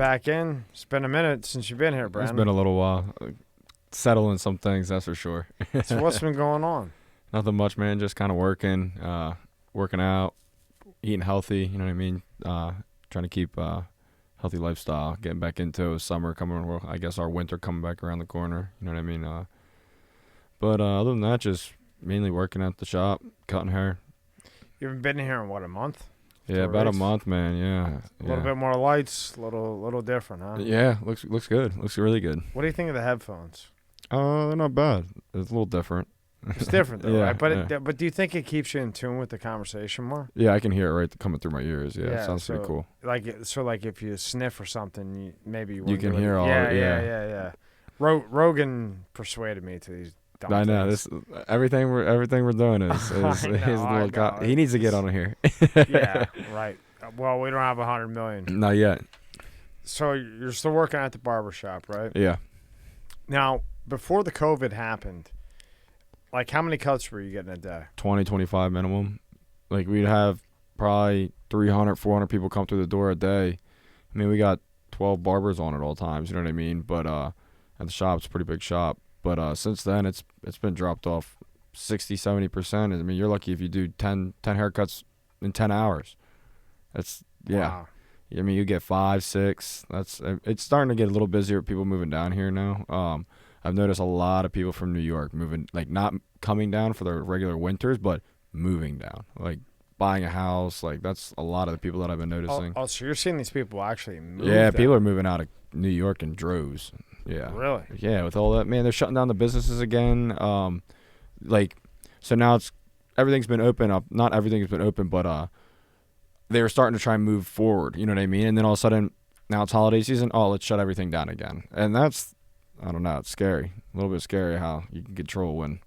back in. It's been a minute since you've been here, Brandon. It's been a little while. Settling some things, that's for sure. So what's been going on? Nothing much, man. Just kind of working out, eating healthy. You know what I mean? Trying to keep healthy lifestyle. Getting back into summer coming. Well, I guess our winter coming back around the corner. You know what I mean? But other than that, just mainly working at the shop, cutting hair. You haven't been here in what, a month? Yeah, about a month, man. Yeah. A little bit more lights, little different, huh? Yeah, looks good. Looks really good. What do you think of the headphones? They're not bad. It's a little different. It's different though, Yeah, right? But yeah. but do you think it keeps you in tune with the conversation more? Yeah, I can hear it right coming through my ears. Yeah, it sounds pretty cool. Like if you sniff or something, maybe you can hear all yeah, it. Yeah. Rogan persuaded me to these. I know things. this. Everything we're doing is his little. He needs to get on here. Yeah, right. Well, we don't have 100 million. Not yet. So you're still working at the barber shop, right? Yeah. Now, before the COVID happened, like how many cuts were you getting a day? 20, 25 minimum. Like we'd have probably 300, 400 people come through the door a day. I mean, we got 12 barbers on at all times. You know what I mean? But at the shop, it's a pretty big shop. But since then, it's been dropped off 60, 70%. I mean, you're lucky if you do 10 haircuts in 10 hours. That's Wow. I mean, you get 5, 6. It's starting to get a little busier with people moving down here now. I've noticed a lot of people from New York moving, like not coming down for their regular winters, but moving down, like buying a house. Like that's a lot of the people that I've been noticing. Oh, so you're seeing these people actually move? Yeah, down. people are moving out of New York in droves. Yeah. Really? Yeah, with all that, man, they're shutting down the businesses again. So now everything's been open up. Not everything's been open, but they were starting to try and move forward. You know what I mean? And then all of a sudden, now it's holiday season. Oh, let's shut everything down again. And that's, I don't know, it's scary. A little bit scary how you can control when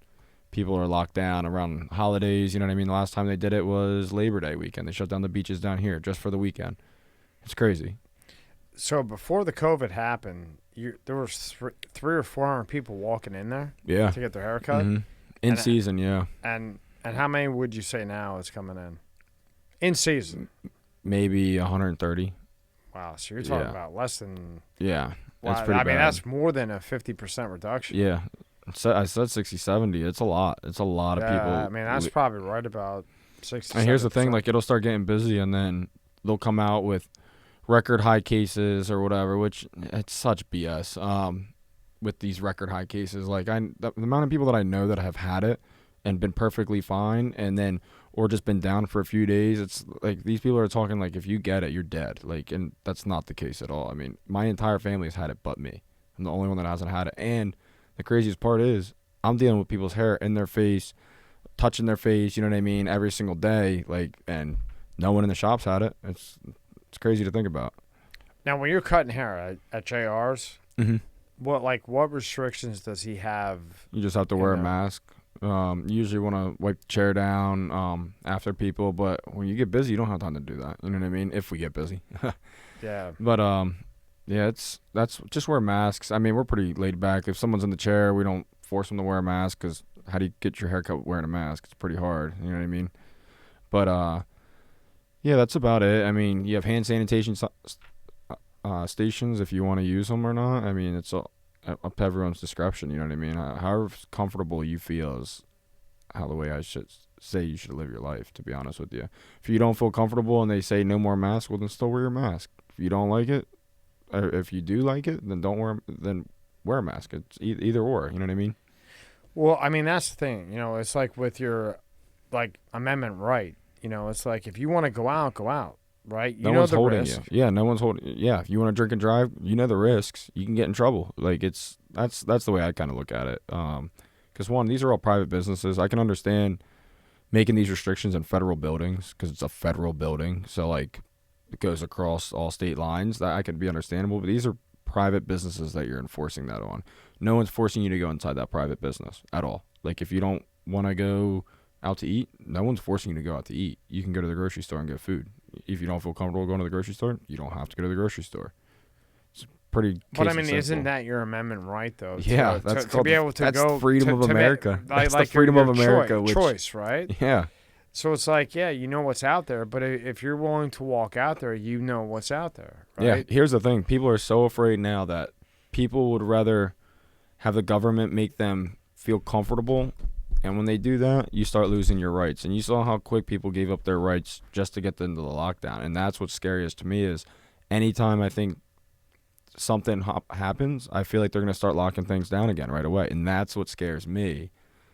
people are locked down around holidays. You know what I mean? The last time they did it was Labor Day weekend. They shut down the beaches down here just for the weekend. It's crazy. So before the COVID happened, there was 300 or 400 people walking in there Yeah. to get their hair cut? Mm-hmm. In season, yeah. And how many would you say now is coming in? In season? Maybe 130. Wow, so you're talking Yeah. about less than... Yeah. Wow, That's pretty I mean, bad. that's more than a 50% reduction. Yeah. I said 60, 70. It's a lot. It's a lot of people. I mean, that's probably right about 60, And here's the thing, 70%. like it'll start getting busy and then they'll come out with record high cases or whatever, which it's such BS. With these record high cases, like the amount of people that I know that have had it and been perfectly fine and then or just been down for a few days, it's like these people are talking like if you get it, you're dead. Like, and that's not the case at all. I mean, my entire family has had it but me. I'm the only one that hasn't had it. And the craziest part is I'm dealing with people's hair in their face, touching their face, you know what I mean, every single day, like, and no one in the shop's had it. It's crazy to think about. Now, when you're cutting hair at JR's, Mm-hmm. what restrictions does he have? You just have to wear a mask. You usually want to wipe the chair down after people, but when you get busy, you don't have time to do that. You know what I mean? If we get busy. Yeah. But yeah, that's just wear masks. I mean, we're pretty laid back. If someone's in the chair, we don't force them to wear a mask because how do you get your hair cut wearing a mask? It's pretty hard. You know what I mean? But yeah, that's about it. I mean, you have hand sanitation stations if you want to use them or not. I mean, it's up to everyone's discretion. You know what I mean? However comfortable you feel is how the way I should say you should live your life, to be honest with you. If you don't feel comfortable and they say no more masks, well, then still wear your mask. If you don't like it, or if you do like it, then then wear a mask. It's either or. You know what I mean? Well, I mean, that's the thing. You know, it's like with your amendment right. You know, it's like if you want to go out, right? No one's holding you. Yeah, no one's holding. Yeah, if you want to drink and drive, you know the risks. You can get in trouble. Like that's the way I kind of look at it. Because one, these are all private businesses. I can understand making these restrictions in federal buildings because it's a federal building. So like it goes across all state lines. That I can be understandable. But these are private businesses that you're enforcing that on. No one's forcing you to go inside that private business at all. Like if you don't want to go out to eat, no one's forcing you to go out to eat. You can go to the grocery store and get food. If you don't feel comfortable going to the grocery store, you don't have to go to the grocery store. It's pretty. But I mean, isn't that your amendment right though? Yeah, that's to be able to that's go freedom to of America. That's the like freedom your of America. choice, right? Yeah. So it's like, yeah, you know what's out there, but if you're willing to walk out there, you know what's out there, Yeah, right? here's the thing. People are so afraid now that people would rather have the government make them feel comfortable. And when they do that, you start losing your rights. And you saw how quick people gave up their rights just to get into the lockdown. And that's what's scariest to me is anytime I think something happens, I feel like they're going to start locking things down again right away. And that's what scares me,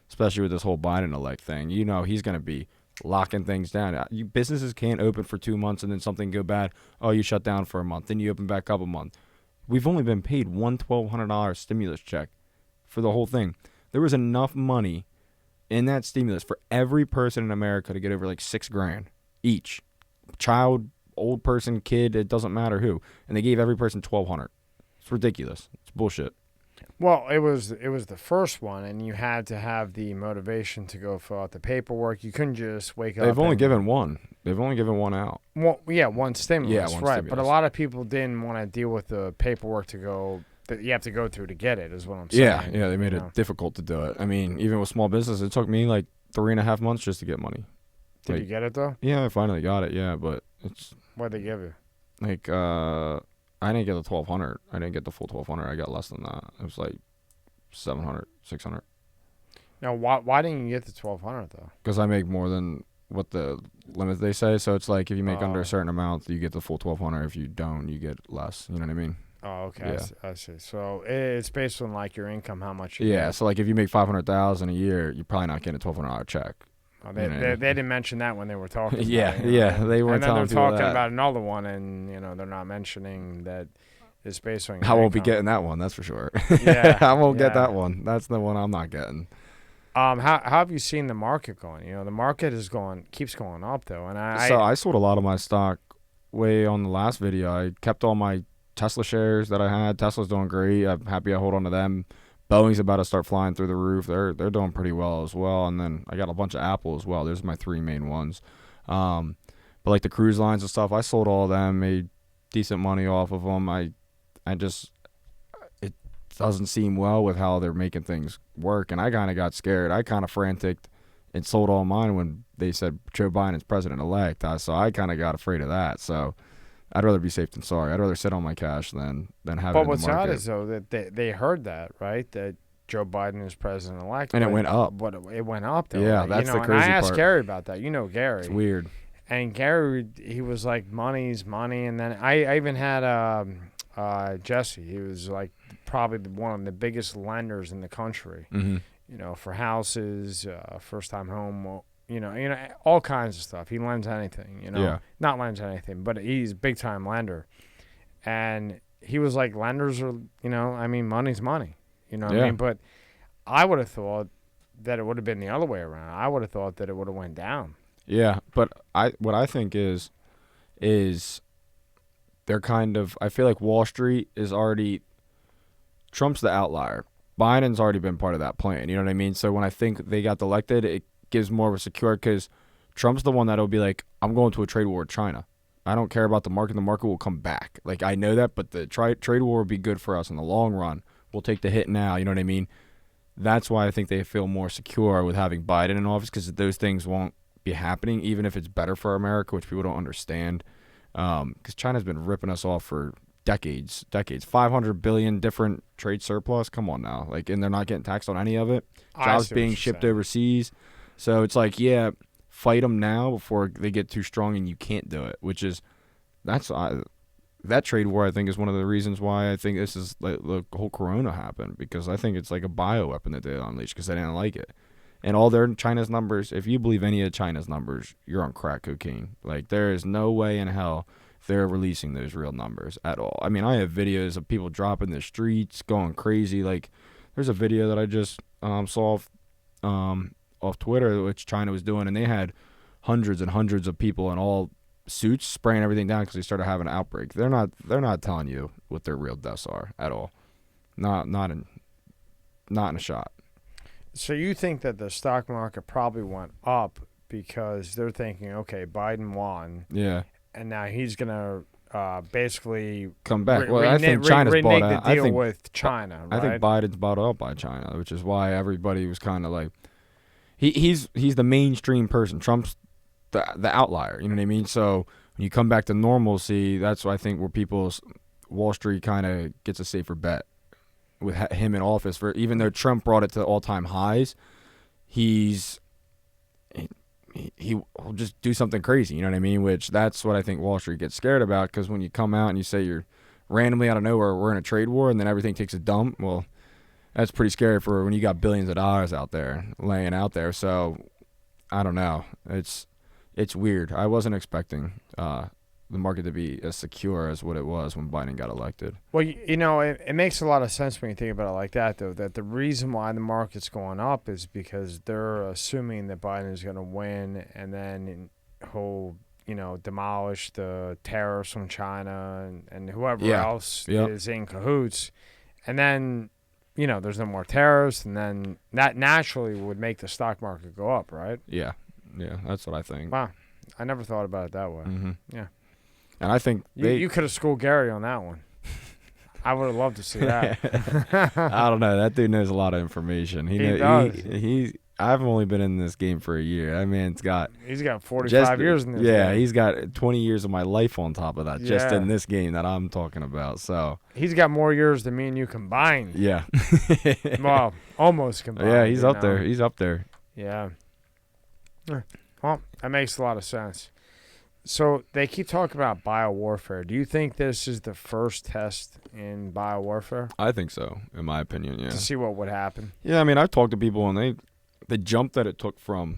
especially with this whole Biden-elect thing. You know, he's going to be locking things down. Businesses can't open for 2 months and then something go bad. Oh, you shut down for a month. Then you open back up a month. We've only been paid one $1,200 stimulus check for the whole thing. There was enough money in that stimulus for every person in America to get over like $6,000 each. Child, old person, kid, it doesn't matter who. And they gave every person $1,200. It's ridiculous. It's bullshit. Well, it was the first one, and you had to have the motivation to go fill out the paperwork. You couldn't just wake up. They've only given one. They've only given one out. Well, yeah, one stimulus, Yeah, one right? stimulus. But a lot of people didn't want to deal with the paperwork that you have to go through to get it. Is what I'm saying. Yeah, they made it difficult to do it. I mean, even with small business, it took me like 3.5 months just to get money. Did Like, you get it though? Yeah, I finally got it. Yeah, but it's What did they give you? like I didn't get the 1,200. I didn't get the full 1,200. I got less than that. It was like 700, 600. Now, why didn't you get the 1,200 though? Because I make more than what the limit they say. So it's like if you make under Oh. a certain amount, you get the full 1,200. If you don't, you get less. You know what I mean? Oh, okay. Yeah. I see. So it's based on like your income, how much you Yeah. get. So like if you make 500,000 a year, you're probably not getting a $1,200 check. Oh, they, you know what I they, mean? they didn't mention that when they were talking. Yeah, about it, you know? yeah. They weren't And then telling they're people talking that. about another one, and they're not mentioning that it's based on. Your I won't be income. getting that one. That's for sure. Yeah, I won't get yeah. that one. That's the one I'm not getting. How have you seen the market going? The market keeps going up though, and I sold a lot of my stock way on the last video. I kept all my Tesla shares that I had. Tesla's doing great. I'm happy I hold on to them. Boeing's about to start flying through the roof. They're doing pretty well as well. And then I got a bunch of Apple as well. There's my three main ones. But like the cruise lines and stuff, I sold all of them, made decent money off of them. It doesn't seem well with how they're making things work. And I kind of got scared. I kind of frantic and sold all mine when they said Joe Biden is president-elect. So I kind of got afraid of that. So I'd rather be safe than sorry. I'd rather sit on my cash than have it in the market. But what's odd is though that they heard that, right? That Joe Biden is president-elect, And it went up. But it went up though. Yeah, like, that's the and crazy I asked part. Gary about that. Gary. It's weird. And Gary, he was like, money's money. And then I even had Jesse. He was like probably one of the biggest lenders in the country. Mm-hmm. For houses, first-time home. All kinds of stuff. He lends anything. Yeah. Not lends anything, but he's a big-time lender. And he was like, lenders are, money's money. You know what I mean? But I would have thought that it would have been the other way around. I would have thought that it would have went down. Yeah, but what I think is they're kind of, I feel like Wall Street is already, Trump's the outlier. Biden's already been part of that plan. You know what I mean? So when I think they got elected, it gives more of a secure, because Trump's the one that'll be like, I'm going to a trade war with China. I don't care about the market. The market will come back. Like, I know that, but the trade war will be good for us in the long run. We'll take the hit now. You know what I mean? That's why I think they feel more secure with having Biden in office, because those things won't be happening, even if it's better for America, which people don't understand. Because China's been ripping us off for decades. 500 billion different trade surplus. Come on now. Like, and they're not getting taxed on any of it. Jobs being shipped overseas. So it's like, yeah, fight them now before they get too strong and you can't do it, that trade war, I think, is one of the reasons why I think this is like the whole Corona happened, because I think it's like a bioweapon that they unleashed because they didn't like it. And all their China's numbers, if you believe any of China's numbers, you're on crack cocaine. Like, there is no way in hell they're releasing those real numbers at all. I mean, I have videos of people dropping the streets, going crazy. Like, there's a video that I just saw off Twitter, which China was doing, and they had hundreds and hundreds of people in all suits spraying everything down because they started having an outbreak. They're not telling you what their real deaths are at all. Not in a shot. So you think that the stock market probably went up because they're thinking, okay, Biden won. Yeah. And now he's gonna basically come back. I think China's bought out. The deal with China. Right? I think Biden's bought out by China, which is why everybody was kind of like, he's the mainstream person. Trump's the outlier. You know what I mean? So when you come back to normalcy, that's what I think where Wall Street kind of gets a safer bet with him in office. For even though Trump brought it to all-time highs, he will just do something crazy. You know what I mean? Which that's what I think Wall Street gets scared about, because when you come out and you say you're randomly out of nowhere, we're in a trade war, and then everything takes a dump, well, that's pretty scary for when you got billions of dollars out there laying out there. So I don't know. It's weird. I wasn't expecting the market to be as secure as what it was when Biden got elected. Well, it makes a lot of sense when you think about it like that, though, that the reason why the market's going up is because they're assuming that Biden is going to win, and then he'll, demolish the tariffs from China and whoever else is in cahoots. And then, there's no more tariffs, and then that naturally would make the stock market go up, right? Yeah, that's what I think. Wow. I never thought about it that way. Mm-hmm. Yeah. And I think you could have schooled Gary on that one. I would have loved to see that. I don't know. That dude knows a lot of information. He does. I've only been in this game for a year. That man's he's got 45 years in this game. Yeah, he's got 20 years of my life on top of that, just in this game that I'm talking about. So he's got more years than me and you combined. Yeah. Well, almost combined. Yeah, he's up there. He's up there. Yeah. Well, that makes a lot of sense. So they keep talking about biowarfare. Do you think this is the first test in biowarfare? I think so, in my opinion, yeah. To see what would happen? Yeah, I mean, I've talked to people, and the jump that it took from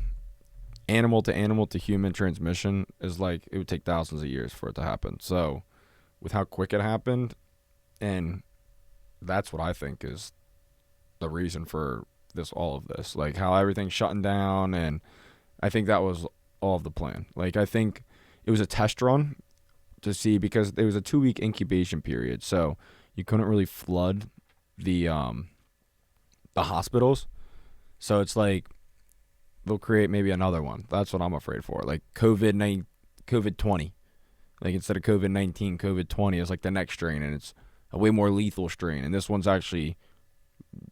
animal to human transmission is like it would take thousands of years for it to happen. So with how quick it happened, and that's what I think is the reason for all of this. Like how everything's shutting down, and I think that was all of the plan. Like I think it was a test run to see, because there was a 2-week incubation period, so you couldn't really flood the hospitals. So it's like they'll create maybe another one. That's what I'm afraid for. Like COVID-20. Like instead of COVID-19, COVID-20 is like the next strain, and it's a way more lethal strain. And this one's actually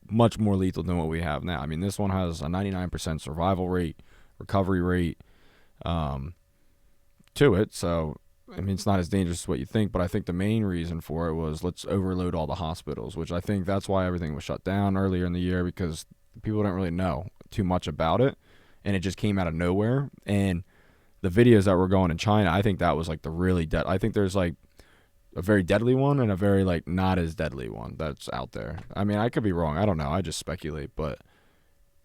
much more lethal than what we have now. I mean, this one has a 99% survival rate, recovery rate to it. So, I mean, it's not as dangerous as what you think, but I think the main reason for it was let's overload all the hospitals, which I think that's why everything was shut down earlier in the year, because people didn't really know too much about it, and it just came out of nowhere. And the videos that were going in China, I think that was like the really I think there's like a very deadly one and a very like not as deadly one that's out there. I mean, I could be wrong. I don't know. I just speculate, but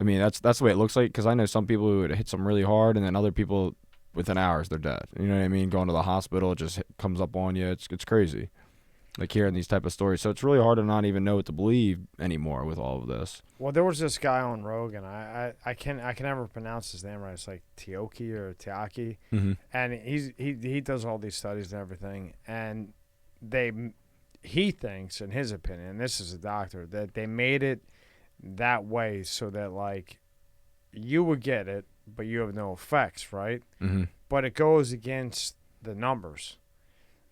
I mean, that's the way it looks like, because I know some people who would hit some really hard, and then other people within hours they're dead. You know what I mean? Going to the hospital, it just comes up on you. It's crazy. Like hearing these type of stories. So it's really hard to not even know what to believe anymore with all of this. Well, there was this guy on Rogan. I can never pronounce his name right. It's like Tioki or Tiaki. Mm-hmm. And he does all these studies and everything. And he thinks, in his opinion, and this is a doctor, that they made it that way so that like you would get it, but you have no effects, right? Mm-hmm. But it goes against the numbers.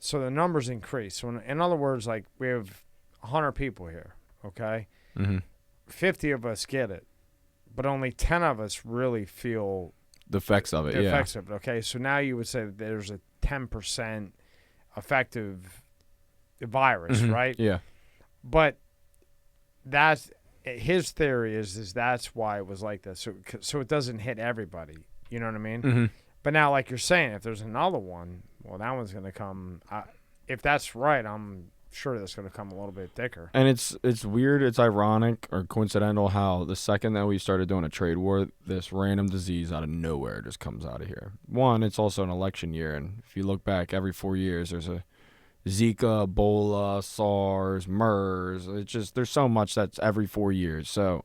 So the numbers increase. So in other words, like we have 100 people here, okay? Mm-hmm. 50 of us get it, but only 10 of us really feel the effects of it. The effects of it, okay? So now you would say that there's a 10% effective virus, mm-hmm. right? Yeah. But that's his theory is that's why it was like this. So it doesn't hit everybody. You know what I mean? Mm-hmm. But now, like you're saying, if there's another one, well, that one's going to come. If that's right, I'm sure that's going to come a little bit thicker. And it's weird, it's ironic or coincidental how the second that we started doing a trade war, this random disease out of nowhere just comes out of here. One, it's also an election year, and if you look back every 4 years, there's a Zika, Ebola, SARS, MERS. It's just there's so much that's every 4 years, so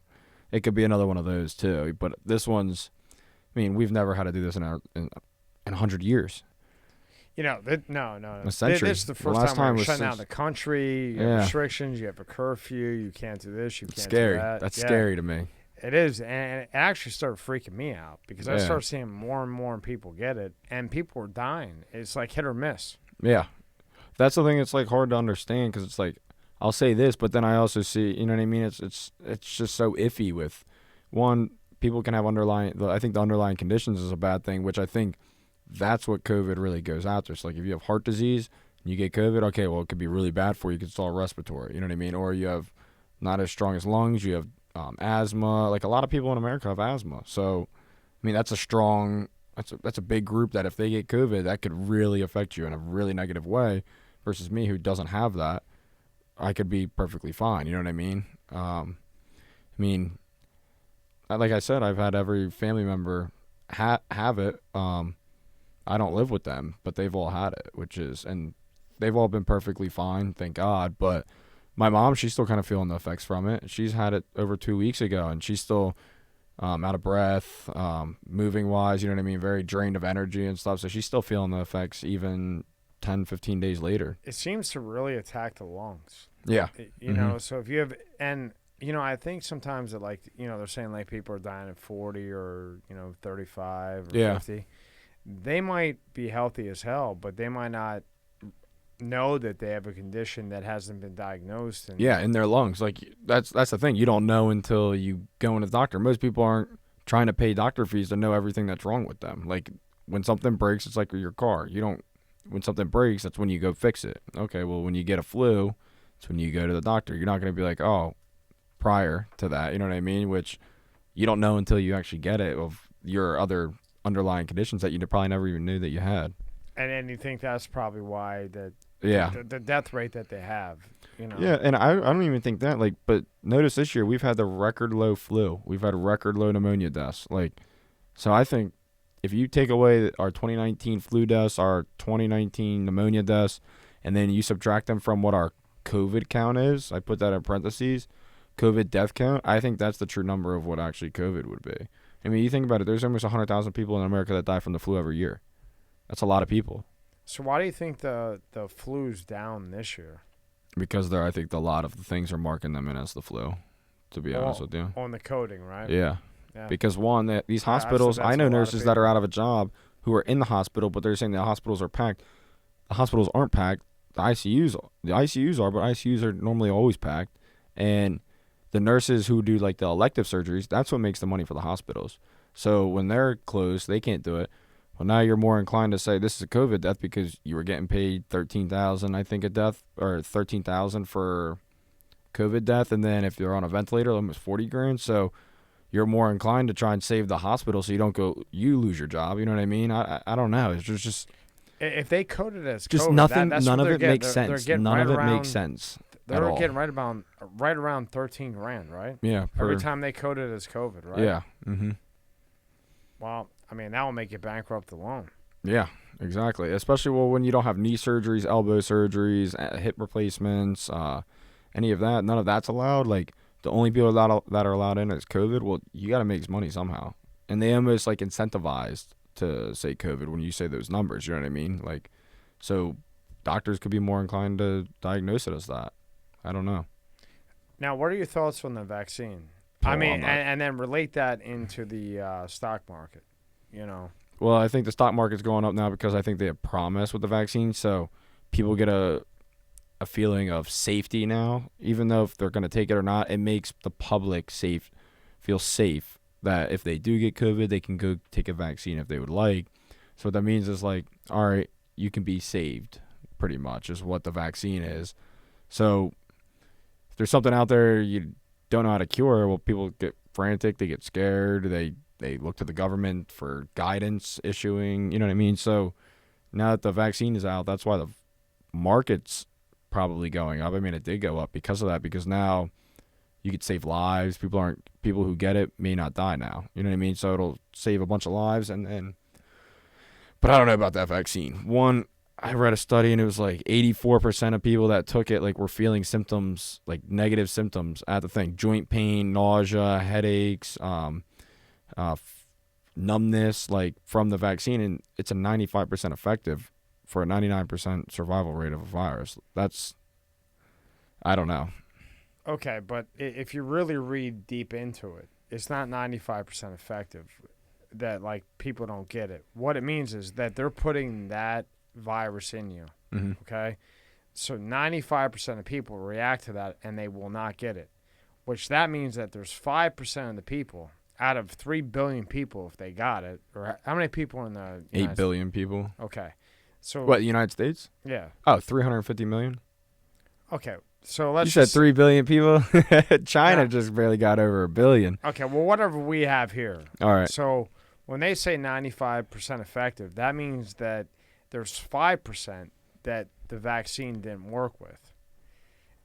it could be another one of those too. But this one's, I mean, we've never had to do this in 100 years. You know, no. A century. This is the first time we're shutting down the country. You have restrictions. You have a curfew. You can't do this. You can't scary. do that. That's scary to me. It is, and it actually started freaking me out because I started seeing more and more people get it, and people were dying. It's like hit or miss. Yeah. That's the thing. It's like hard to understand because it's like I'll say this, but then I also see, you know what I mean? It's just so iffy with one. People can have underlying. I think the underlying conditions is a bad thing, which I think that's what COVID really goes after. So like if you have heart disease and you get COVID, okay, well, it could be really bad for you because it's all respiratory. You know what I mean? Or you have not as strong as lungs. You have asthma. Like a lot of people in America have asthma. So, I mean, that's a big group that if they get COVID, that could really affect you in a really negative way. Versus me, who doesn't have that, I could be perfectly fine. You know what I mean? I mean, like I said, I've had every family member have it. I don't live with them, but they've all had it, and they've all been perfectly fine, thank God. But my mom, she's still kind of feeling the effects from it. She's had it over 2 weeks ago, and she's still out of breath, moving wise, you know what I mean? Very drained of energy and stuff. So she's still feeling the effects even 10, 15 days later. It seems to really attack the lungs. Yeah. You know, so if you have, and, you know, I think sometimes that, like, you know, they're saying like people are dying at 40 or, you know, 35 or 50. They might be healthy as hell, but they might not know that they have a condition that hasn't been diagnosed. And in their lungs. Like that's the thing. You don't know until you go into the doctor. Most people aren't trying to pay doctor fees to know everything that's wrong with them. Like when something breaks, it's like your car. When something breaks, that's when you go fix it. Okay, well, when you get a flu, it's when you go to the doctor. You're not going to be like, oh, prior to that, you know what I mean? Which you don't know until you actually get it of your other underlying conditions that you probably never even knew that you had. And then you think that's probably why the death rate that they have, you know. Yeah, and I don't even think that, like, but notice this year we've had the record low flu. We've had record low pneumonia deaths. Like, so I think if you take away our 2019 flu deaths, our 2019 pneumonia deaths, and then you subtract them from what our COVID count is, I put that in parentheses, COVID death count, I think that's the true number of what actually COVID would be. I mean, you think about it, there's almost 100,000 people in America that die from the flu every year. That's a lot of people. So why do you think the flu's down this year? Because I think a lot of the things are marking them in as the flu, to be honest with you. On the coding, right? Yeah. Because one, these hospitals, I know nurses that are out of a job who are in the hospital, but they're saying the hospitals are packed. The hospitals aren't packed. The ICUs are, but ICUs are normally always packed. And the nurses who do like the elective surgeries, that's what makes the money for the hospitals. So when they're closed, they can't do it. Well, now you're more inclined to say this is a COVID death because you were getting paid $13,000, I think, a death, or $13,000 for COVID death, and then if you're on a ventilator, almost $40,000. So you're more inclined to try and save the hospital so you lose your job. You know what I mean? I don't know. It's just if they coded it as just COVID, nothing. That's none of it getting. makes sense. None of it makes sense. They're getting right around $13,000, right? Yeah. Every time they code it as COVID, right? Yeah. Mm-hmm. Well, I mean, that will make you bankrupt alone. Yeah, exactly. Especially when you don't have knee surgeries, elbow surgeries, hip replacements, any of that. None of that's allowed. Like the only people that are allowed in is COVID. Well, you got to make money somehow, and they almost like incentivized to say COVID when you say those numbers. You know what I mean? Like, so doctors could be more inclined to diagnose it as that. I don't know. Now, what are your thoughts on the vaccine? Oh, I mean, and then relate that into the stock market, you know. Well, I think the stock market's going up now because I think they have promise with the vaccine. So people get a feeling of safety now, even though if they're going to take it or not, it makes the public feel safe that if they do get COVID, they can go take a vaccine if they would like. So what that means is like, all right, you can be saved pretty much is what the vaccine is. So if there's something out there you don't know how to cure, well, people get frantic, they get scared, they look to the government for guidance issuing, you know what I mean? So now that the vaccine is out, that's why the market's probably going up. I mean, it did go up because of that, because now you could save lives. People who get it may not die now. You know what I mean? So it'll save a bunch of lives but I don't know about that vaccine. One, I read a study and it was like 84% of people that took it like were feeling symptoms, like negative symptoms at the thing. Joint pain, nausea, headaches, numbness, like from the vaccine, and it's a 95% effective for a 99% survival rate of a virus. I don't know. Okay, but if you really read deep into it, it's not 95% effective that like people don't get it. What it means is that they're putting that virus in you. Mm-hmm. Okay, so 95% of people react to that and they will not get it, which that means that there's 5% of the people out of 3 billion people, if they got it, or how many people in the 8 billion people. Okay. So what, the United States? Yeah. Oh, 350 million? Okay. So let's You said 3 billion people? China just barely got over 1 billion. Okay, well, whatever we have here. All right. So when they say 95% effective, that means that there's 5% that the vaccine didn't work with.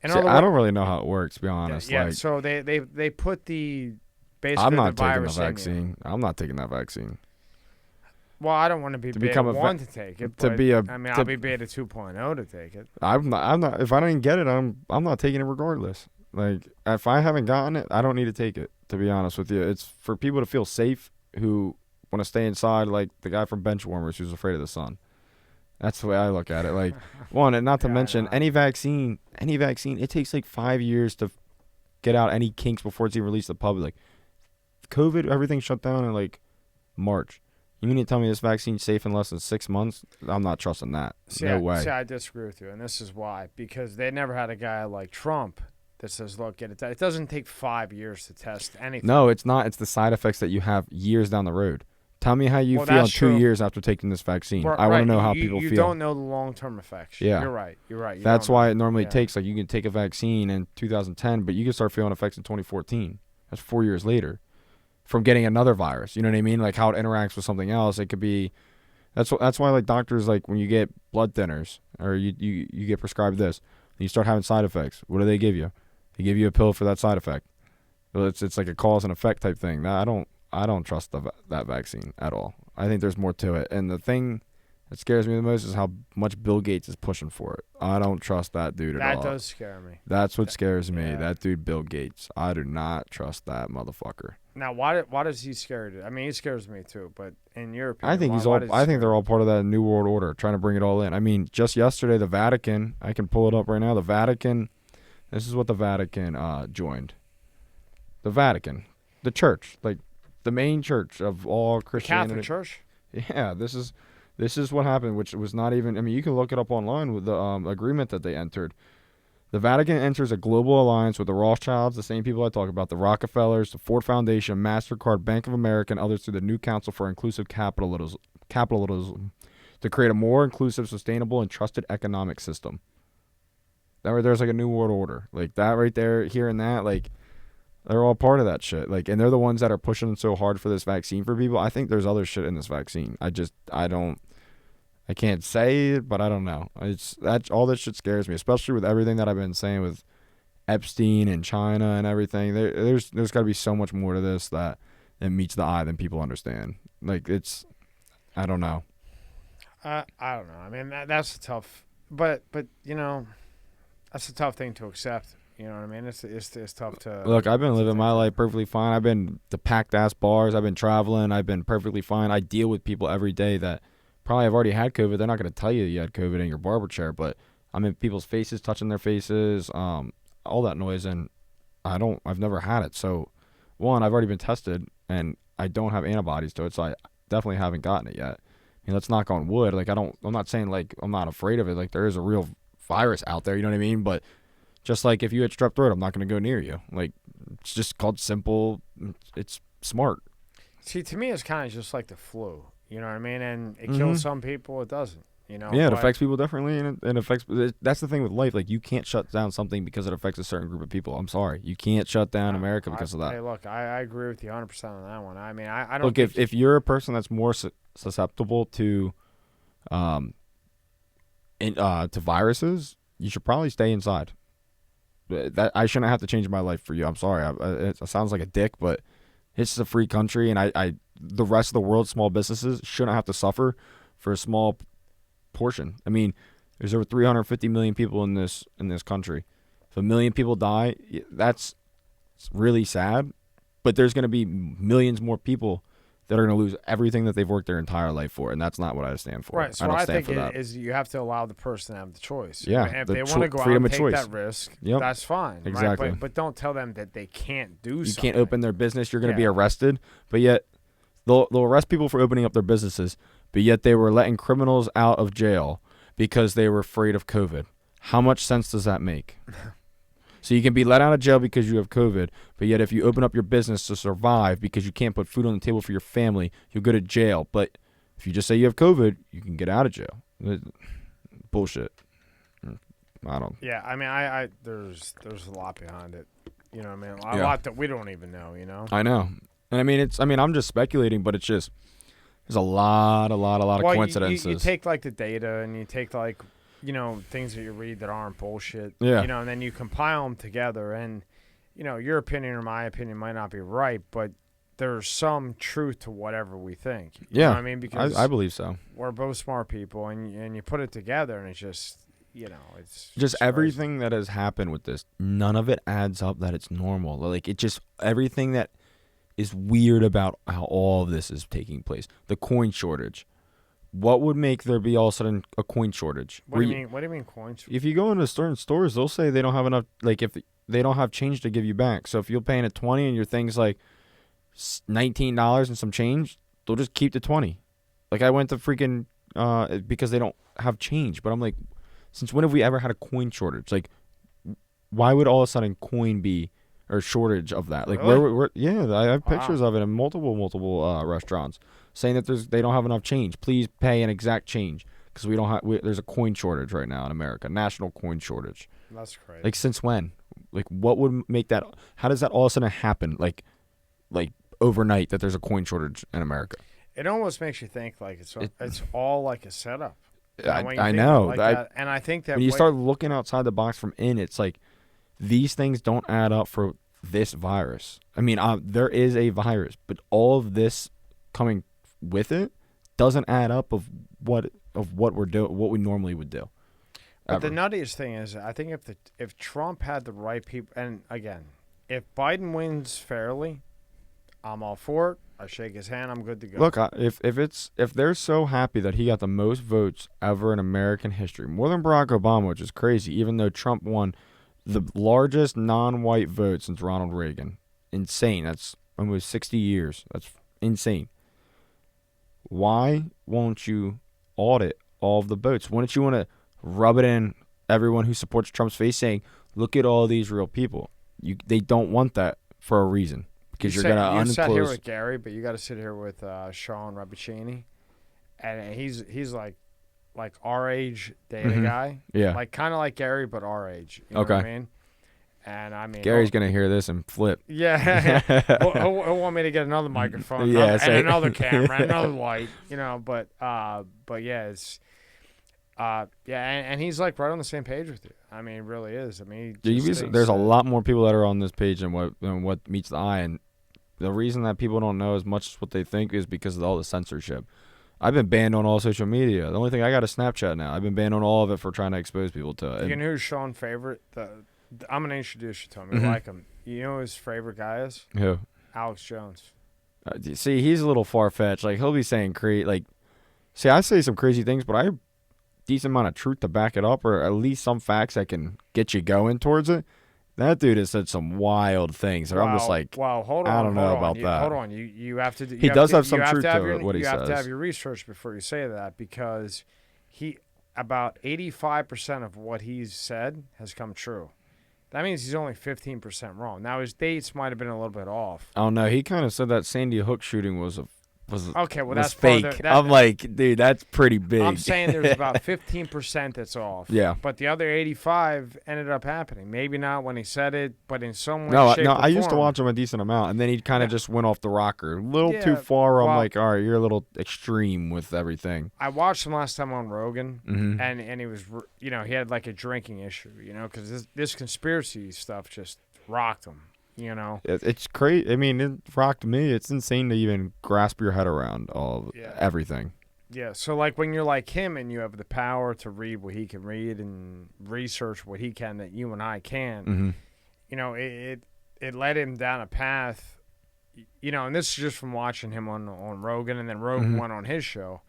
See, I don't really know how it works, to be honest. Yeah, like, so they put the basically I'm not the taking the virus vaccine. I'm not taking that vaccine. Well, I don't want to be beta 1 to take it. To but, be a, I mean, I'll be beta 2.0 to take it. I'm not. If I didn't get it, I'm not taking it regardless. Like, if I haven't gotten it, I don't need to take it. To be honest with you, it's for people to feel safe who want to stay inside, like the guy from Benchwarmers who's afraid of the sun. That's the way I look at it. Like, one, and not to mention any vaccine, it takes like 5 years to get out any kinks before it's even released to the public. COVID, everything shut down in like March. You mean to tell me this vaccine's safe in less than 6 months? I'm not trusting that. No way. See, I disagree with you, and this is why. Because they never had a guy like Trump that says, look, get it done. It doesn't take 5 years to test anything. No, it's not. It's the side effects that you have years down the road. Tell me how you feel in 2 years after taking this vaccine. I want to know how people feel. You don't know the long-term effects. Yeah. You're right. That's why it normally takes, like, you can take a vaccine in 2010, but you can start feeling effects in 2014. That's 4 years later from getting another virus. You know what I mean? Like how it interacts with something else. It could be that's why like doctors, like when you get blood thinners or you get prescribed this, and you start having side effects. What do they give you? They give you a pill for that side effect. Well, it's like a cause and effect type thing. Now, I don't trust that vaccine at all. I think there's more to it. And the thing that scares me the most is how much Bill Gates is pushing for it. I don't trust that dude at all. That does scare me. That's what scares me. Yeah. That dude, Bill Gates. I do not trust that motherfucker. Now, why does he scare you? I mean, he scares me too. But in your opinion, I think I think they're all part of that New World Order, trying to bring it all in. I mean, just yesterday, the Vatican. I can pull it up right now. The Vatican. This is what the Vatican joined. The Vatican, the church, like the main church of all Christianity. The Catholic Church. Yeah, this is what happened, which was not even. I mean, you can look it up online with the agreement that they entered. The Vatican enters a global alliance with the Rothschilds, the same people I talk about, the Rockefellers, the Ford Foundation, MasterCard, Bank of America, and others through the new Council for Inclusive Capitalism to create a more inclusive, sustainable, and trusted economic system. There's like a new world order. Like that right there, hearing that, like they're all part of that shit. Like, and they're the ones that are pushing so hard for this vaccine for people. I think there's other shit in this vaccine. I can't say it, but I don't know. All this shit scares me, especially with everything that I've been saying with Epstein and China and everything. There's got to be so much more to this that meets the eye than people understand. Like I don't know. I don't know. I mean, that's tough, but you know, that's a tough thing to accept. You know what I mean? It's tough to look. I've been living my life perfectly fine. I've been to packed ass bars. I've been traveling. I've been perfectly fine. I deal with people every day that probably have already had COVID. They're not going to tell you had COVID in your barber chair, but I'm in people's faces, touching their faces, all that noise, and I've never had it. So, one, I've already been tested, and I don't have antibodies to it, so I definitely haven't gotten it yet. I mean, let's knock on wood. Like, I'm not saying, like, I'm not afraid of it. Like, there is a real virus out there, you know what I mean? But just like if you had strep throat, I'm not going to go near you. Like, it's just called simple. It's smart. See, to me, it's kind of just like the flu. You know what I mean? And it kills some people, it doesn't. You know? Yeah, it affects people differently, and it affects. That's the thing with life. Like, you can't shut down something because it affects a certain group of people. I'm sorry, you can't shut down America because of that. Hey, look, I agree with you 100% on that one. I mean, I don't. Look, if you're a person that's more susceptible to viruses, you should probably stay inside. That I shouldn't have to change my life for you. I'm sorry. It sounds like a dick, but it's a free country, and the rest of the world, small businesses, shouldn't have to suffer for a small portion. I mean, there's over 350 million people in this country. If 1 million people die, that's really sad. But there's going to be millions more people that are going to lose everything that they've worked their entire life for, and that's not what I stand for. Right. So what I think is you have to allow the person to have the choice. Yeah. And if they want to go out and take that risk, that's fine. Exactly. Right? But don't tell them that they can't do something. You can't open their business. You're going to be arrested. But yet they'll arrest people for opening up their businesses, but yet they were letting criminals out of jail because they were afraid of COVID. How much sense does that make? So you can be let out of jail because you have COVID, but yet if you open up your business to survive because you can't put food on the table for your family, you'll go to jail. But if you just say you have COVID, you can get out of jail. Bullshit. I don't. Yeah, I mean, I there's a lot behind it. You know what I mean? A lot that we don't even know, you know? I know. And I mean, I'm just speculating, but it's just, there's a lot of coincidences. You take, like, the data and you take, like, you know, things that you read that aren't bullshit. Yeah. You know, and then you compile them together. And, you know, your opinion or my opinion might not be right, but there's some truth to whatever we think. You know what I mean? Because I believe so. We're both smart people, and you put it together, and it's just, you know, it's just everything that has happened with this. None of it adds up that it's normal. Like, it just, everything that is weird about how all of this is taking place. The coin shortage. What would make there be all of a sudden a coin shortage? What do you mean? What do you mean coin shortage? If you go into certain stores, they'll say they don't have enough. Like, if they don't have change to give you back. So if you're paying at $20 and your thing's like $19 and some change, they'll just keep the $20. Like, I went to freaking because they don't have change. But I'm like, since when have we ever had a coin shortage? Like, why would all of a sudden coin be or shortage of that? Like, really? I have pictures of it in multiple restaurants saying that they don't have enough change. Please pay an exact change because there's a coin shortage right now in America, national coin shortage. That's crazy. Like, since when? Like, what would make that? How does that all of a sudden happen? Like overnight that there's a coin shortage in America? It almost makes you think like it's all like a setup. I know. And I think that when you start looking outside the box from it's like these things don't add up for this virus. I mean, there is a virus, but all of this coming with it doesn't add up of what we're doing, what we normally would do. But the nuttiest thing is, I think if Trump had the right people, and again, if Biden wins fairly, I'm all for it. I shake his hand. I'm good to go. Look, if they're so happy that he got the most votes ever in American history, more than Barack Obama, which is crazy, even though Trump won the largest non-white vote since Ronald Reagan. Insane. That's almost 60 years. That's insane. Why won't you audit all of the votes? Why don't you want to rub it in everyone who supports Trump's face saying, look at all these real people? They don't want that for a reason. Because you're going to unclose. You sat here with Gary, but you got to sit here with Sean Rabicini. And he's like our age data guy. Yeah. Like kind of like Gary, but our age. You know what I mean? And I mean, Gary's going to hear this and flip. Yeah. he'll want me to get another microphone and another camera, another light, you know, but yeah, it's and he's like right on the same page with you. I mean, he really is. I mean, there's a lot more people that are on this page than what meets the eye, and the reason that people don't know as much as what they think is because of all the censorship. I've been banned on all social media. The only thing I got is Snapchat now. I've been banned on all of it for trying to expose people to it. You know who's Sean's favorite? I'm gonna introduce you to him. You like him. You know who his favorite guy is? Who? Alex Jones. See, he's a little far fetched. Like, he'll be saying I say some crazy things, but I have decent amount of truth to back it up, or at least some facts that can get you going towards it. That dude has said some wild things. Or I'm just like, hold on. I don't know about that. Hold on. You have to. He does have some truth to what he says. You have to have your research before you say that, because about 85% of what he's said has come true. That means he's only 15% wrong. Now his dates might have been a little bit off. Oh no, he kind of said that Sandy Hook shooting was okay. Well, that's fake. I'm like, dude, that's pretty big. I'm saying there's about 15% that's off. Yeah. But the other 85 ended up happening. Maybe not when he said it, but in some way. No, shape, or I used to form. watch him a decent amount, and then he kind of just went off the rocker a little too far. I'm like, all right, you're a little extreme with everything. I watched him last time on Rogan, mm-hmm. and he was, he had like a drinking issue, because this conspiracy stuff just rocked him. It's crazy. I mean, it rocked me. It's insane to even grasp your head around everything. Yeah. So like when you're like him and you have the power to read what he can read and research what he can that you and I can't, mm-hmm. It led him down a path, and this is just from watching him on Rogan, and then Rogan mm-hmm. went on his show,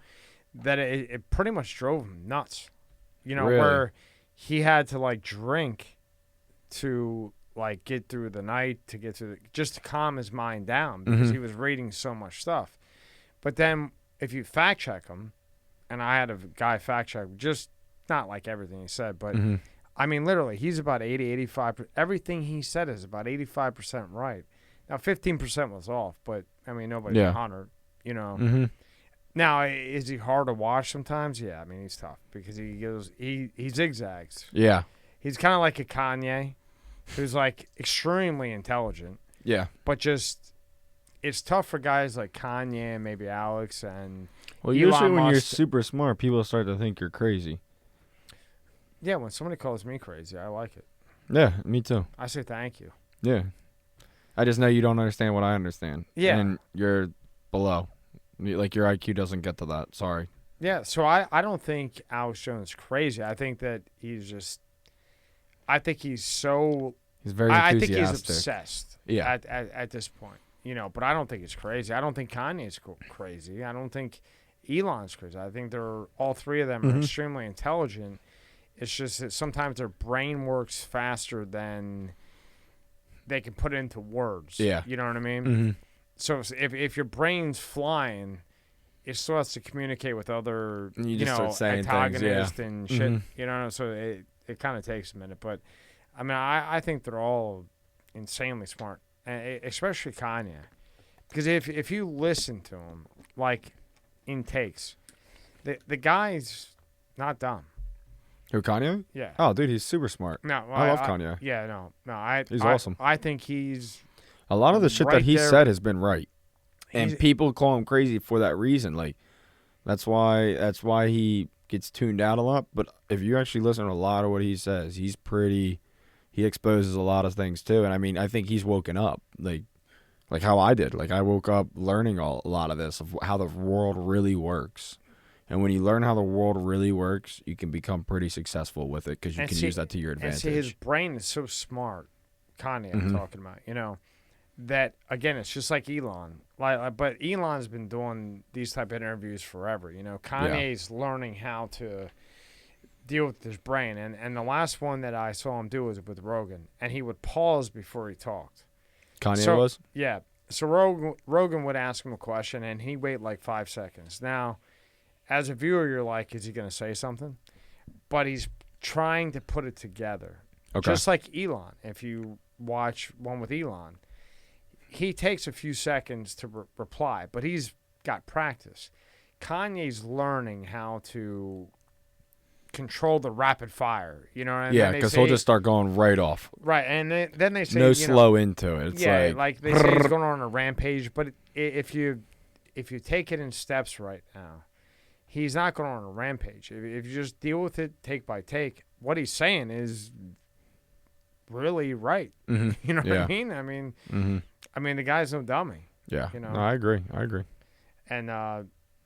that it pretty much drove him nuts. Really? Where he had to like drink to like get through the night, just to calm his mind down, because mm-hmm. he was reading so much stuff. But then if you fact check him, and I had a guy fact check, just not like everything he said, but mm-hmm. I mean, literally, he's about 80, 85. Everything he said is about 85% right. Now, 15% was off, but, I mean, nobody's 100, you know. Mm-hmm. Now, is he hard to watch sometimes? Yeah, I mean, he's tough because he zigzags. Yeah. He's kind of like a Kanye who's, like, extremely intelligent. Yeah. But just, it's tough for guys like Kanye and maybe Alex and Well, Elon usually when Musk. you're super smart, people start to think you're crazy. Yeah, when somebody calls me crazy, I like it. Yeah, me too. I say thank you. Yeah. I just know you don't understand what I understand. Yeah. And you're below. Like, your IQ doesn't get to that. Sorry. Yeah, so I don't think Alex Jones is crazy. I think that he's just – I think he's so – He's very I enthusiastic. think he's obsessed Yeah. at this point. You know, but I don't think he's crazy. I don't think Kanye's crazy. I don't think Elon's crazy. I think all three of them are extremely intelligent. It's just that sometimes their brain works faster than they can put it into words. Yeah. You know what I mean? Mm-hmm. So if your brain's flying, it still has to communicate with other, You just start saying antagonists things, and shit. You know, so it kind of takes a minute. But, I mean, I think they're all insanely smart, especially Kanye. Because if you listen to him, like, in takes, the guy's not dumb. Who, Kanye? Yeah. Oh, dude, he's super smart. No, I love Kanye. Yeah, no. He's awesome. I think he's A lot of the shit right that he there. said has been right. And people call him crazy for that reason. Like, that's why he gets tuned out a lot. But if you actually listen to a lot of what he says, he exposes a lot of things too. And I mean, I think he's woken up like how I did. Like, I woke up learning a lot of this, of how the world really works. And when you learn how the world really works, you can become pretty successful with it because you can use that to your advantage. And see, his brain is so smart, Kanye, I'm talking about, you know, that, again, it's just like Elon. But Elon's been doing these type of interviews forever, you know. Kanye's learning how to deal with his brain. And the last one that I saw him do was with Rogan, and he would pause before he talked. Kanye was? Yeah. So Rogan would ask him a question, and he'd wait like 5 seconds. Now, as a viewer, you're like, is he going to say something? But he's trying to put it together. Okay. Just like Elon. If you watch one with Elon, he takes a few seconds to reply, but he's got practice. Kanye's learning how to control the rapid fire, you know what I mean? Yeah, because he'll just start going right off. Right, and then they say, no slow into it. It's like they say he's going on a rampage, but if you take it in steps right now, he's not going on a rampage. If you just deal with it take by take, what he's saying is really right. Mm-hmm. You know what I mean? I mean, the guy's no dummy. Yeah, you know? No, I agree. And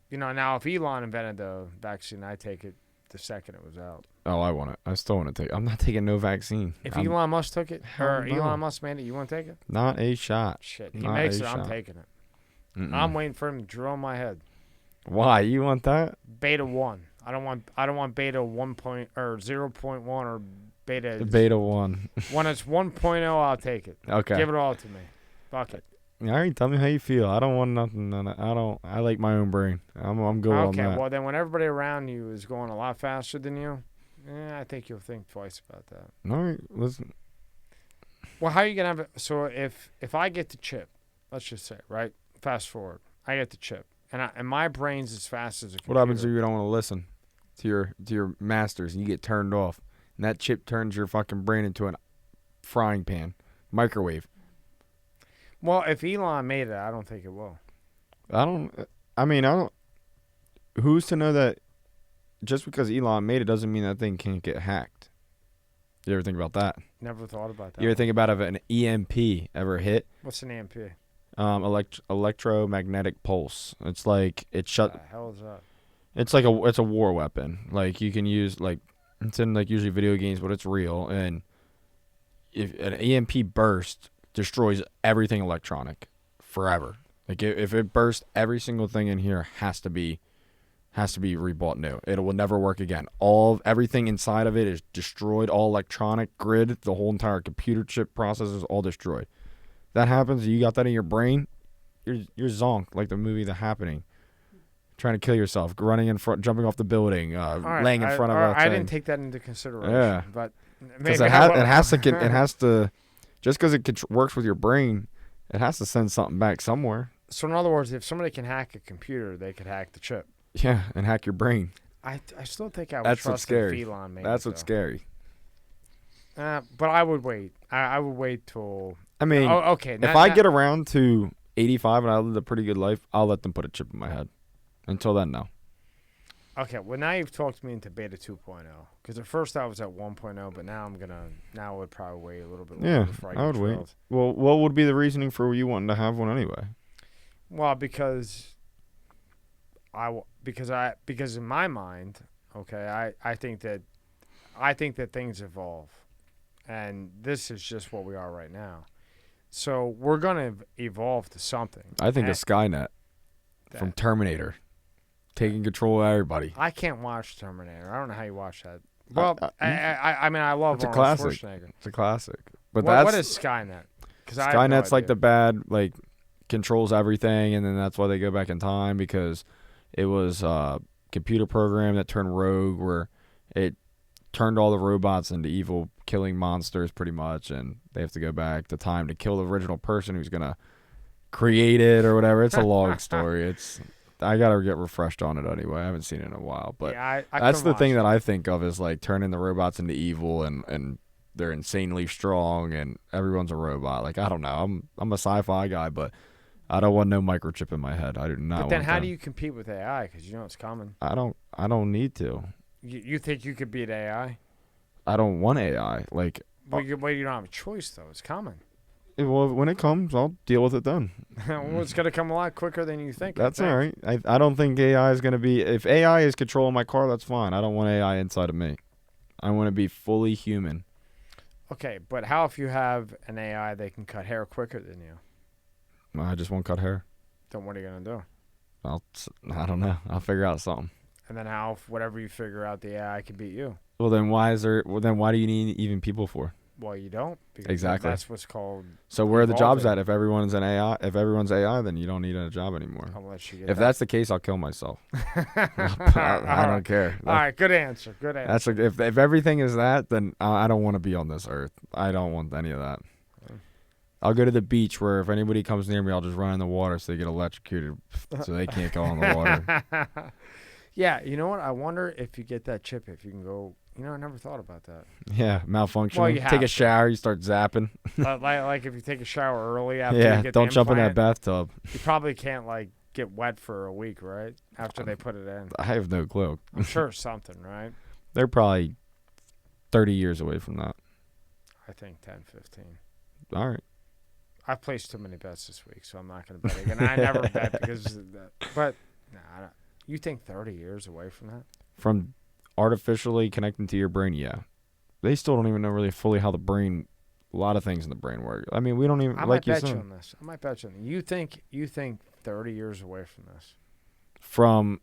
you know, now if Elon invented the vaccine, I take it the second it was out. Oh, I want it. I still want to take it. I'm not taking no vaccine. If Elon Musk took it, or no. Elon Musk made it, you want to take it? Not a shot. Shit, he Not makes a it, shot. I'm taking it. Mm-mm. I'm waiting for him to drill my head. Why? You want that? Beta 1. I don't want beta 1 or 0.1 or beta. Beta 1. When it's 1.0, I'll take it. Okay. Give it all to me. Fuck it. All right, tell me how you feel. I don't want nothing. I like my own brain. I'm good on that. Okay, well then when everybody around you is going a lot faster than you, I think you'll think twice about that. All right, listen. Well, how are you gonna have it? So if I get the chip, let's just say, right? Fast forward, I get the chip, and my brain's as fast as a computer. What happens if you don't want to listen to your masters and you get turned off, and that chip turns your fucking brain into a frying pan, microwave? Well, if Elon made it, I don't think it will. Who's to know that just because Elon made it doesn't mean that thing can't get hacked? You ever think about that? Never thought about that. You ever think about if an EMP ever hit? What's an EMP? Electromagnetic pulse. It's like it shut. What the hell is that? It's a war weapon. Like you can use it's in like usually video games, but it's real. And if an EMP burst, destroys everything electronic forever. Like if it bursts, every single thing in here has to be rebought new. It will never work again. Everything inside of it is destroyed. All electronic grid, the whole entire computer chip process is all destroyed. That happens. You got that in your brain. You're zonked, like the movie The Happening. Trying to kill yourself, running in front, jumping off the building, laying in front of a thing. I didn't take that into consideration. Yeah. But Because it has to, just because it works with your brain, it has to send something back somewhere. So in other words, if somebody can hack a computer, they could hack the chip. Yeah, and hack your brain. I still think I would That's trust what's scary. the feline. Maybe, That's what's scary. But I would wait. I would wait till. I mean, okay. If I get around to 85 and I live a pretty good life, I'll let them put a chip in my head. Until then, no. Okay, well now you've talked me into beta 2.0 because at first I was at 1.0, but now I would probably wait a little bit longer. Before I would wait. Well, what would be the reasoning for you wanting to have one anyway? Well, because in my mind, okay, I think that things evolve, and this is just what we are right now. So we're gonna evolve to something. I think a Skynet from Terminator. Taking control of everybody. I can't watch Terminator. I don't know how you watch that. Well, I mean, I love Arnold Schwarzenegger. It's a classic. But what is Skynet? Skynet's like the bad, like, controls everything, and then that's why they go back in time, because it was a computer program that turned rogue, where it turned all the robots into evil, killing monsters pretty much, and they have to go back to time to kill the original person who's going to create it or whatever. It's a long story. I gotta get refreshed on it anyway. I haven't seen it in a while, but yeah, that's the thing that I think of is like turning the robots into evil, and they're insanely strong, and everyone's a robot. Like, I don't know. I'm a sci-fi guy, but I don't want no microchip in my head. I do not. But then, how do you compete with AI? Because you know it's coming. I don't need to. You think you could beat AI? I don't want AI. Like, well, you don't have a choice though. It's coming. Well, when it comes, I'll deal with it then. Well, it's going to come a lot quicker than you think. That's all right. I don't think AI is going to be... If AI is controlling my car, that's fine. I don't want AI inside of me. I want to be fully human. Okay, but how if you have an AI that can cut hair quicker than you? I just won't cut hair. Then what are you going to do? I don't know. I'll figure out something. And then how, whatever you figure out, the AI can beat you? Well, then why do you need even people for? Well, you don't. Because exactly. That's what's called. So where are the jobs at? If everyone's AI, then you don't need a job anymore. Unless you get if that's the case, I'll kill myself. I don't care. All right, good answer. Good answer. That's like, if everything is that, then I don't want to be on this earth. I don't want any of that. I'll go to the beach where if anybody comes near me, I'll just run in the water so they get electrocuted, so they can't go on the water. Yeah, you know what? I wonder if you get that chip, if you can go. You know, I never thought about that. Yeah, malfunction. Well, you take a shower, you start zapping. like if you take a shower early after you get don't jump in implant, that bathtub. You probably can't like get wet for a week, right? After they put it in. I have no clue. I'm sure something, right? They're probably 30 years away from that. I think 10, 15. All right. I've placed too many bets this week, so I'm not going to bet again. I never bet because of that. But nah, you think 30 years away from that? From artificially connecting to your brain, yeah. They still don't even know really fully how a lot of things in the brain work. I mean, we don't even. I might bet you on this. I might bet you on this. You think 30 years away from this? From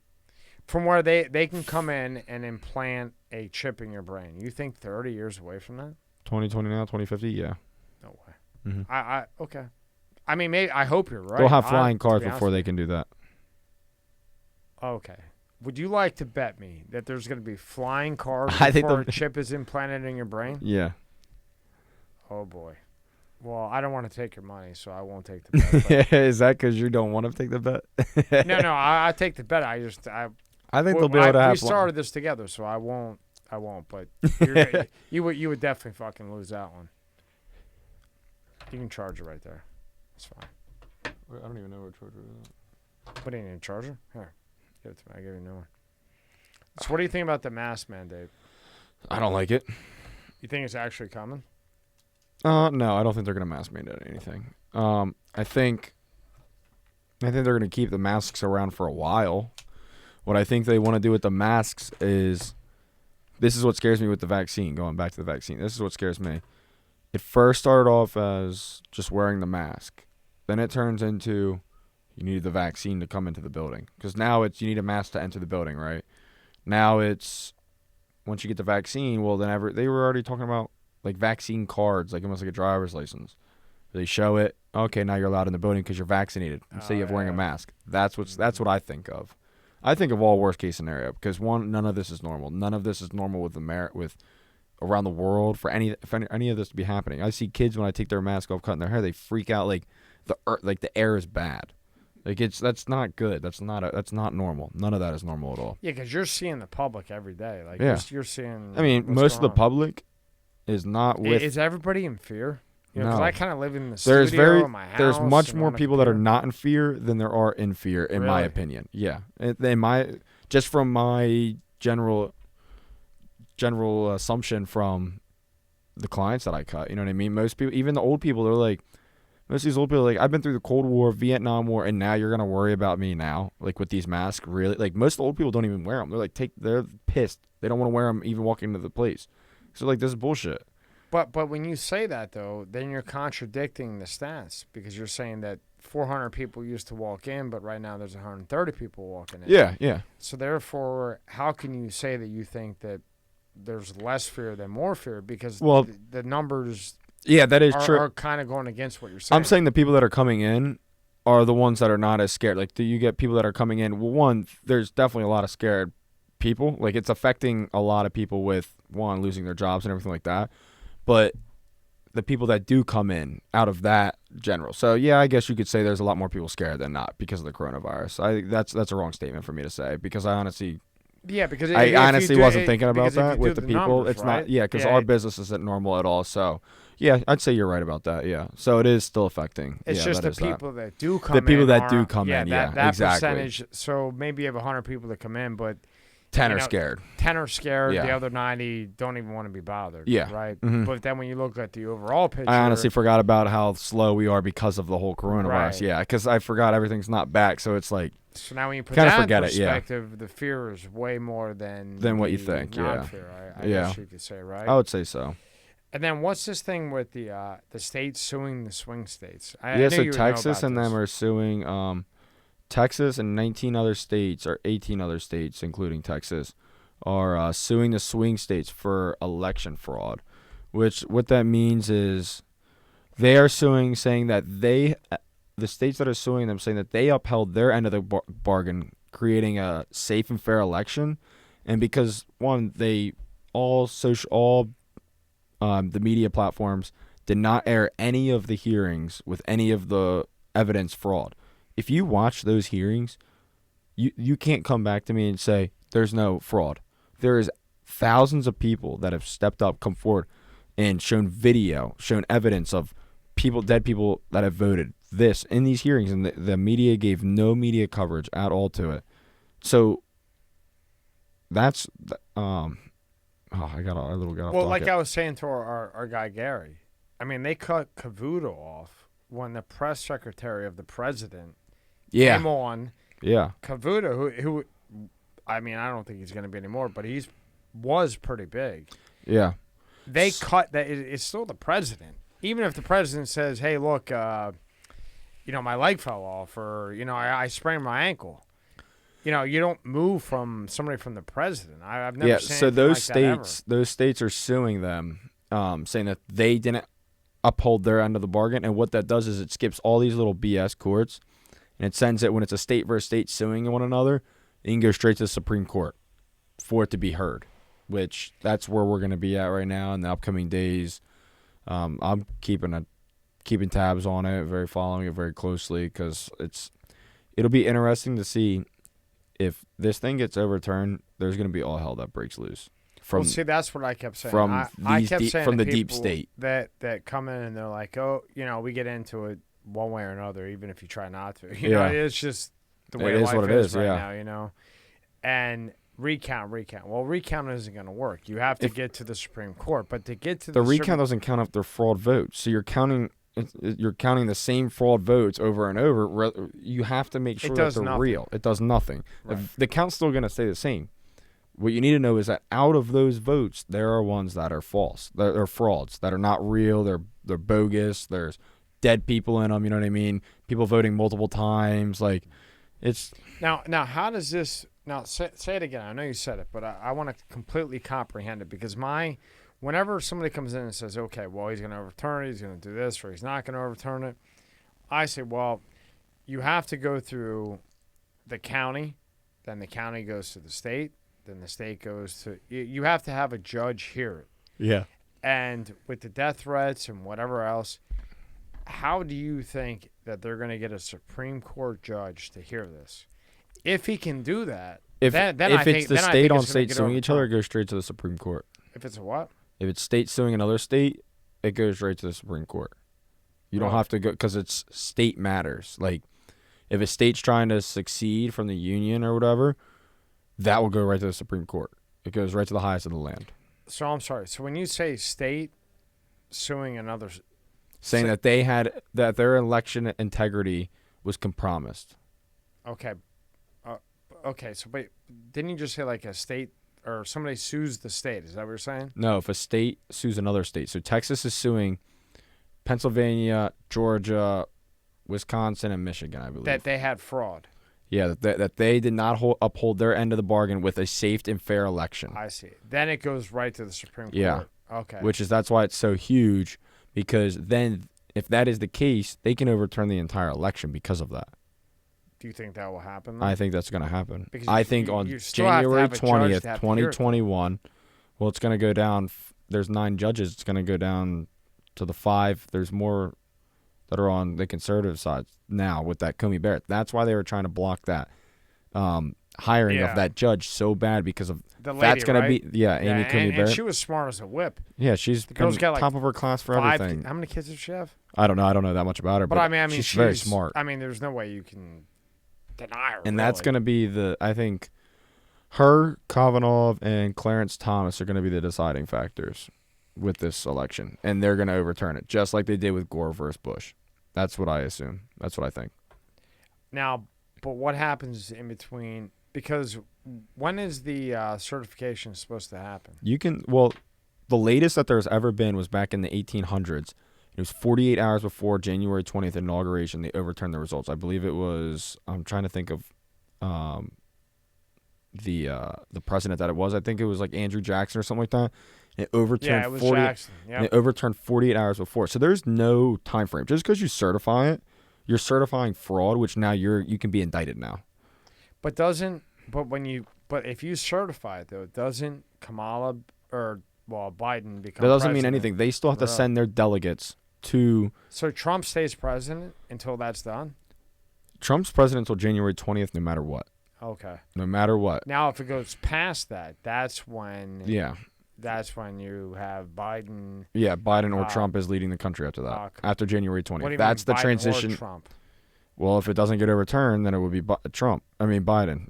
where they can come in and implant a chip in your brain. You think 30 years away from that? 2020 now, 2050, yeah. No way. Mm-hmm. Okay. I mean, maybe I hope you're right. They'll have flying cars before they can do that. Okay. Would you like to bet me that there's going to be flying cars before a chip is implanted in your brain? Yeah. Oh, boy. Well, I don't want to take your money, so I won't take the bet. Is that because you don't want to take the bet? No, I take the bet. I think they'll be able to have. We started this together, so I won't. But you would definitely fucking lose that one. You can charge it right there. It's fine. I don't even know where charger is. What do you need, a charger? Here. Give it to me. I'll give you a new one. So what do you think about the mask mandate? I don't like it. You think it's actually coming? No, I don't think they're going to mask mandate anything. I think they're going to keep the masks around for a while. What I think they want to do with the masks is, this is what scares me with the vaccine, going back to the vaccine. This is what scares me. It first started off as just wearing the mask. Then it turns into you need the vaccine to come into the building. Because now it's you need a mask to enter the building, right? Now it's once you get the vaccine, well, then they were already talking about like vaccine cards, like almost like a driver's license. They show it. Okay, now you're allowed in the building because you're vaccinated instead of wearing a mask. That's what I think of. I think of all worst case scenario because one, none of this is normal. None of this is normal with around the world for any of this to be happening. I see kids when I take their mask off, cutting their hair, they freak out like the air is bad. Like that's not good. That's not normal. None of that is normal at all. Yeah, because you're seeing the public every day. Like you're seeing. I mean, most of the public is not with. Is everybody in fear? You know, no. because I kind of live in the studio in my house. There's much more people that are not in fear than there are in fear, in my opinion. Yeah, just from my general assumption from the clients that I cut. You know what I mean? Most people, even the old people, they're like. Most of these old people are like, I've been through the Cold War, Vietnam War, and now you're going to worry about me now? Like, with these masks, really? Like, most of the old people don't even wear them. They're like, they're pissed. They don't want to wear them even walking into the place. So, like, this is bullshit. But when you say that, though, then you're contradicting the stats because you're saying that 400 people used to walk in, but right now there's 130 people walking in. Yeah. So, therefore, how can you say that you think that there's less fear than more fear? Because the numbers... Yeah, that is true. Are kind of going against what you're saying. I'm saying the people that are coming in are the ones that are not as scared. Like, do you get people that are coming in? Well, one, there's definitely a lot of scared people. Like, it's affecting a lot of people with, one, losing their jobs and everything like that. But the people that do come in out of that general. So, yeah, I guess you could say there's a lot more people scared than not because of the coronavirus. I think that's a wrong statement for me to say because I honestly... Yeah, because I honestly wasn't thinking about that with the people. Numbers, it's not, because our business isn't normal at all. So, yeah, I'd say you're right about that. Yeah, so it is still affecting. It's just the people that do come in. The people that do come in. That exactly. Percentage. So maybe you have 100 people that come in, but 10 are scared. 10 are scared. Yeah. The other 90 don't even want to be bothered. Yeah. Right. Mm-hmm. But then when you look at the overall picture, I honestly forgot about how slow we are because of the whole coronavirus. Right. Yeah, because I forgot everything's not back. So it's like. So now when you put that in perspective, the fear is way more than what you think. Non-fear, I guess you could say, right? I would say so. And then what's this thing with the states suing the swing states? So Texas and them are suing Texas and 19 other states, or 18 other states, including Texas, are suing the swing states for election fraud, which what that means is they are suing, saying that the states that are suing them, saying that they upheld their end of the bargain, creating a safe and fair election, and because one, the media platforms did not air any of the hearings with any of the evidence fraud. If you watch those hearings, you can't come back to me and say there's no fraud. There is thousands of people that have stepped up, come forward, and shown evidence of dead people that have voted this in these hearings, and the media gave no media coverage at all to it. So that's I got a little off. Well, like I was saying to our guy Gary, I mean they cut Cavuto off when the press secretary of the president came on. Yeah, Cavuto, who I mean I don't think he's going to be anymore, but was pretty big. Yeah, they cut that. It's still the president. Even if the president says, "Hey, look, my leg fell off," or I sprained my ankle, you don't move from somebody from the president. I've never seen so those like that states, those states are suing them, saying that they didn't uphold their end of the bargain, and what that does is it skips all these little BS courts, and it sends it when it's a state versus state suing one another. You can go straight to the Supreme Court for it to be heard, which that's where we're going to be at right now in the upcoming days. I'm keeping tabs on it, following it very closely because it'll be interesting to see if this thing gets overturned. There's going to be all hell that breaks loose. That's what I kept saying. I kept saying from the deep state that come in and they're like, oh, we get into it one way or another, even if you try not to. It's just the way life is right now. And recount. Well, recount isn't going to work. You have to get to the Supreme Court, but to get to the recount doesn't count if they're fraud votes. So you're counting the same fraud votes over and over. You have to make sure that they're real. It does nothing. Right. The count's still going to stay the same. What you need to know is that out of those votes, there are ones that are false. They're frauds that are not real. They're bogus. There's dead people in them. You know what I mean? People voting multiple times. Like it's now. How does this? Now, say it again. I know you said it, but I want to completely comprehend it because whenever somebody comes in and says, okay, well, he's going to overturn it, he's going to do this, or he's not going to overturn it, I say, well, you have to go through the county, then the county goes to the state, then the state goes to – you have to have a judge hear it. Yeah. And with the death threats and whatever else, how do you think that they're going to get a Supreme Court judge to hear this? If he can do that, then I think it's the state on state suing each other, it goes straight to the Supreme Court. If it's a what? If it's state suing another state, it goes right to the Supreme Court. You don't have to go because it's state matters. Like, if a state's trying to succeed from the union or whatever, that will go right to the Supreme Court. It goes right to the highest of the land. So I'm sorry. So when you say state suing another, saying that they had that their election integrity was compromised. Okay. Okay. So wait, didn't you just say like a state or somebody sues the state? Is that what you're saying? No, if a state sues another state. So Texas is suing Pennsylvania, Georgia, Wisconsin, and Michigan, I believe. That they had fraud. Yeah, that they did not uphold their end of the bargain with a safe and fair election. I see. Then it goes right to the Supreme Court. Yeah. Okay. That's why it's so huge, because then if that is the case, they can overturn the entire election because of that. Do you think that will happen, though? I think that's going to happen. Because I think on January 20th, 2021, well, it's going to go down. There's 9 judges. It's going to go down to the 5. There's more that are on the conservative side now with that Comey Barrett. That's why they were trying to block that hiring of that judge so bad, because of the lady, that's going right? to be Amy Comey Barrett. And she was smart as a whip. Yeah, she's got like top of her class for 5 everything. How many kids does she have? I don't know that much about her, but I mean, she's very smart. I mean, there's no way you can deny her. And that's going to be I think her, Kavanaugh, and Clarence Thomas are going to be the deciding factors with this election, and they're going to overturn it, just like they did with Gore versus Bush. That's what I assume. That's what I think. Now, but what happens in between? Because when is the certification supposed to happen? The latest that there's ever been was back in the 1800s. It was 48 hours before January 20th inauguration. They overturned the results. I believe it was. I'm trying to think of the president that it was. I think it was like Andrew Jackson or something like that. It overturned. Yeah, it was Jackson. Yep. It overturned 48 hours before. So there's no time frame. Just because you certify it, you're certifying fraud, which now you can be indicted now. But if you certify it though, doesn't Kamala or Biden become? That doesn't president? mean anything. They still have to send their delegates to. So Trump stays president until that's done? Trump's president until January 20th, no matter what. Okay. No matter what. Now, if it goes past that, that's when. Yeah. That's when you have Biden. Yeah, Biden or Trump is leading the country after that. After January 20th. What do you that's mean, the Biden transition. Or Trump? Well, if it doesn't get overturned, then it would be Biden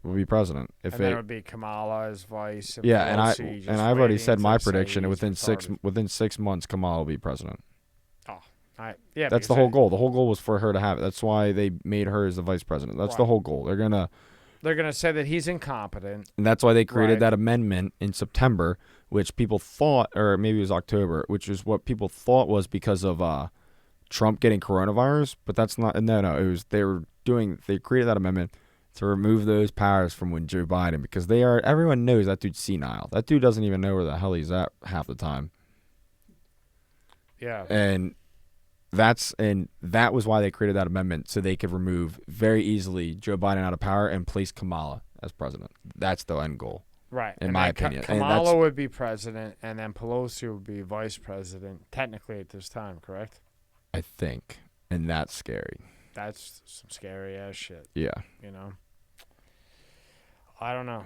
will be president. Then it would be Kamala as vice. Yeah, and I've already said my prediction. Within 6 months, Kamala will be president. Oh, that's the whole goal. The whole goal was for her to have it. That's why they made her as the vice president. That's the whole goal. They're gonna say that he's incompetent, and that's why they created that amendment in September, which people thought, or maybe it was October, which is what people thought was because of Trump getting coronavirus, but that's not. No, it was they created that amendment to remove those powers from when Joe Biden, because everyone knows that dude's senile. That dude doesn't even know where the hell he's at half the time. Yeah. And that was why they created that amendment, so they could remove very easily Joe Biden out of power and place Kamala as president. That's the end goal. Right. In my opinion. Kamala would be president, and then Pelosi would be vice president, technically at this time, correct? I think. And that's scary. That's some scary ass shit. Yeah. You know? I don't know.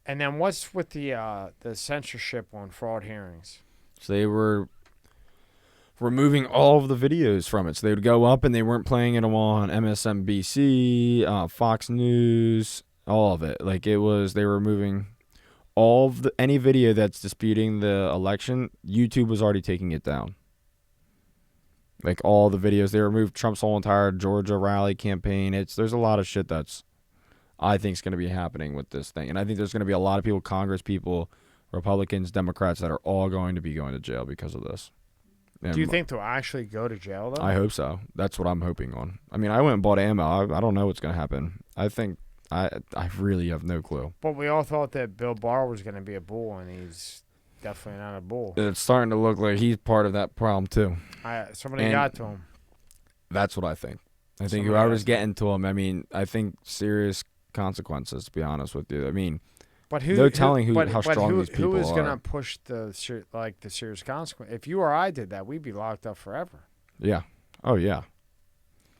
And then what's with the censorship on fraud hearings? So they were removing all of the videos from it. So they would go up and they weren't playing it on MSNBC, Fox News, all of it. Like they were removing all of any video that's disputing the election. YouTube was already taking it down. Like all the videos, they removed Trump's whole entire Georgia rally campaign. There's a lot of shit that's I think is going to be happening with this thing, and I think there's going to be a lot of people, Congress people, Republicans, Democrats, that are all going to be going to jail because of this. And do you think they'll actually go to jail though? I hope so. That's what I'm hoping on. I mean, I went and bought ammo. I don't know what's going to happen. I think I really have no clue. But we all thought that Bill Barr was going to be a bull, and he's definitely not a bull. It's starting to look like he's part of that problem too. Somebody got to him. That's what I think. I think whoever's getting to him, I mean, I think serious consequences, to be honest with you. I mean, But no telling how strong these people are. Who is going to push the serious consequence? If you or I did that, we'd be locked up forever. Yeah. Oh yeah.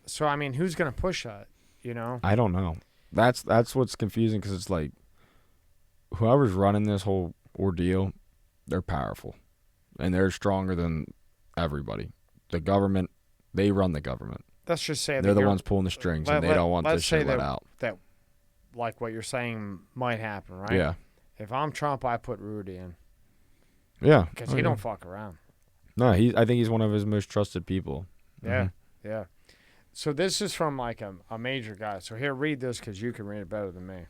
So I mean, who's going to push that? You know. I don't know. That's what's confusing because it's like whoever's running this whole ordeal, they're powerful, and they're stronger than everybody. The government, they run the government. Let's just say they're the ones pulling the strings, and they don't want this shit let out. That, like what you're saying, might happen, right? Yeah. If I'm Trump, I put Rudy in. Yeah. Because he don't fuck around. No, I think he's one of his most trusted people. Yeah, yeah. So this is from like a major guy. So here, read this because you can read it better than me.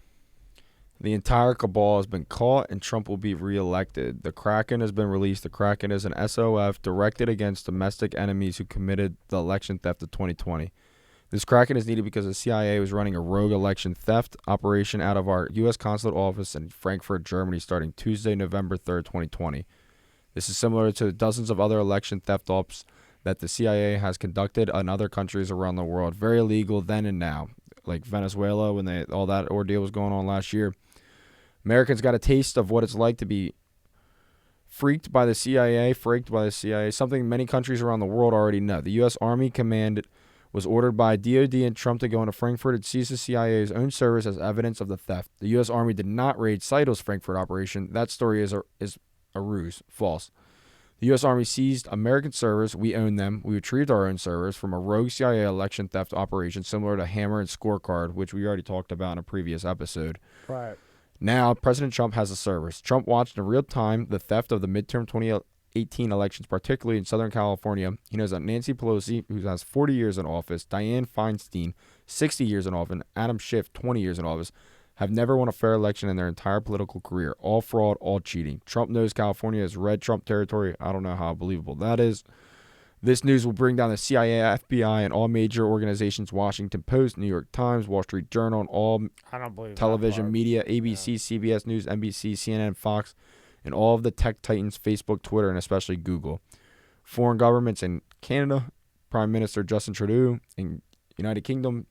The entire cabal has been caught, and Trump will be reelected. The Kraken has been released. The Kraken is an SOF directed against domestic enemies who committed the election theft of 2020. This Kraken is needed because the CIA was running a rogue election theft operation out of our U.S. consulate office in Frankfurt, Germany, starting Tuesday, November 3rd, 2020. This is similar to dozens of other election theft ops that the CIA has conducted in other countries around the world. Very illegal then and now, like Venezuela when all that ordeal was going on last year. Americans got a taste of what it's like to be freaked by the CIA, something many countries around the world already know. The U.S. Army Command was ordered by DOD and Trump to go into Frankfurt and seize the CIA's own service as evidence of the theft. The U.S. Army did not raid Seidel's Frankfurt operation. That story is a ruse, false. The U.S. Army seized American servers. We own them. We retrieved our own servers from a rogue CIA election theft operation similar to Hammer and Scorecard, which we already talked about in a previous episode. Right. Now, President Trump has the servers. Trump watched in real time the theft of the midterm 2018 elections, particularly in Southern California. He knows that Nancy Pelosi, who has 40 years in office, Dianne Feinstein, 60 years in office, and Adam Schiff, 20 years in office, have never won a fair election in their entire political career. All fraud, all cheating. Trump knows California is red Trump territory. I don't know how believable that is. This news will bring down the CIA, FBI, and all major organizations, Washington Post, New York Times, Wall Street Journal, and all television media, ABC, CBS News, NBC, CNN, Fox, and all of the tech titans, Facebook, Twitter, and especially Google. Foreign governments in Canada, Prime Minister Justin Trudeau, in United Kingdom,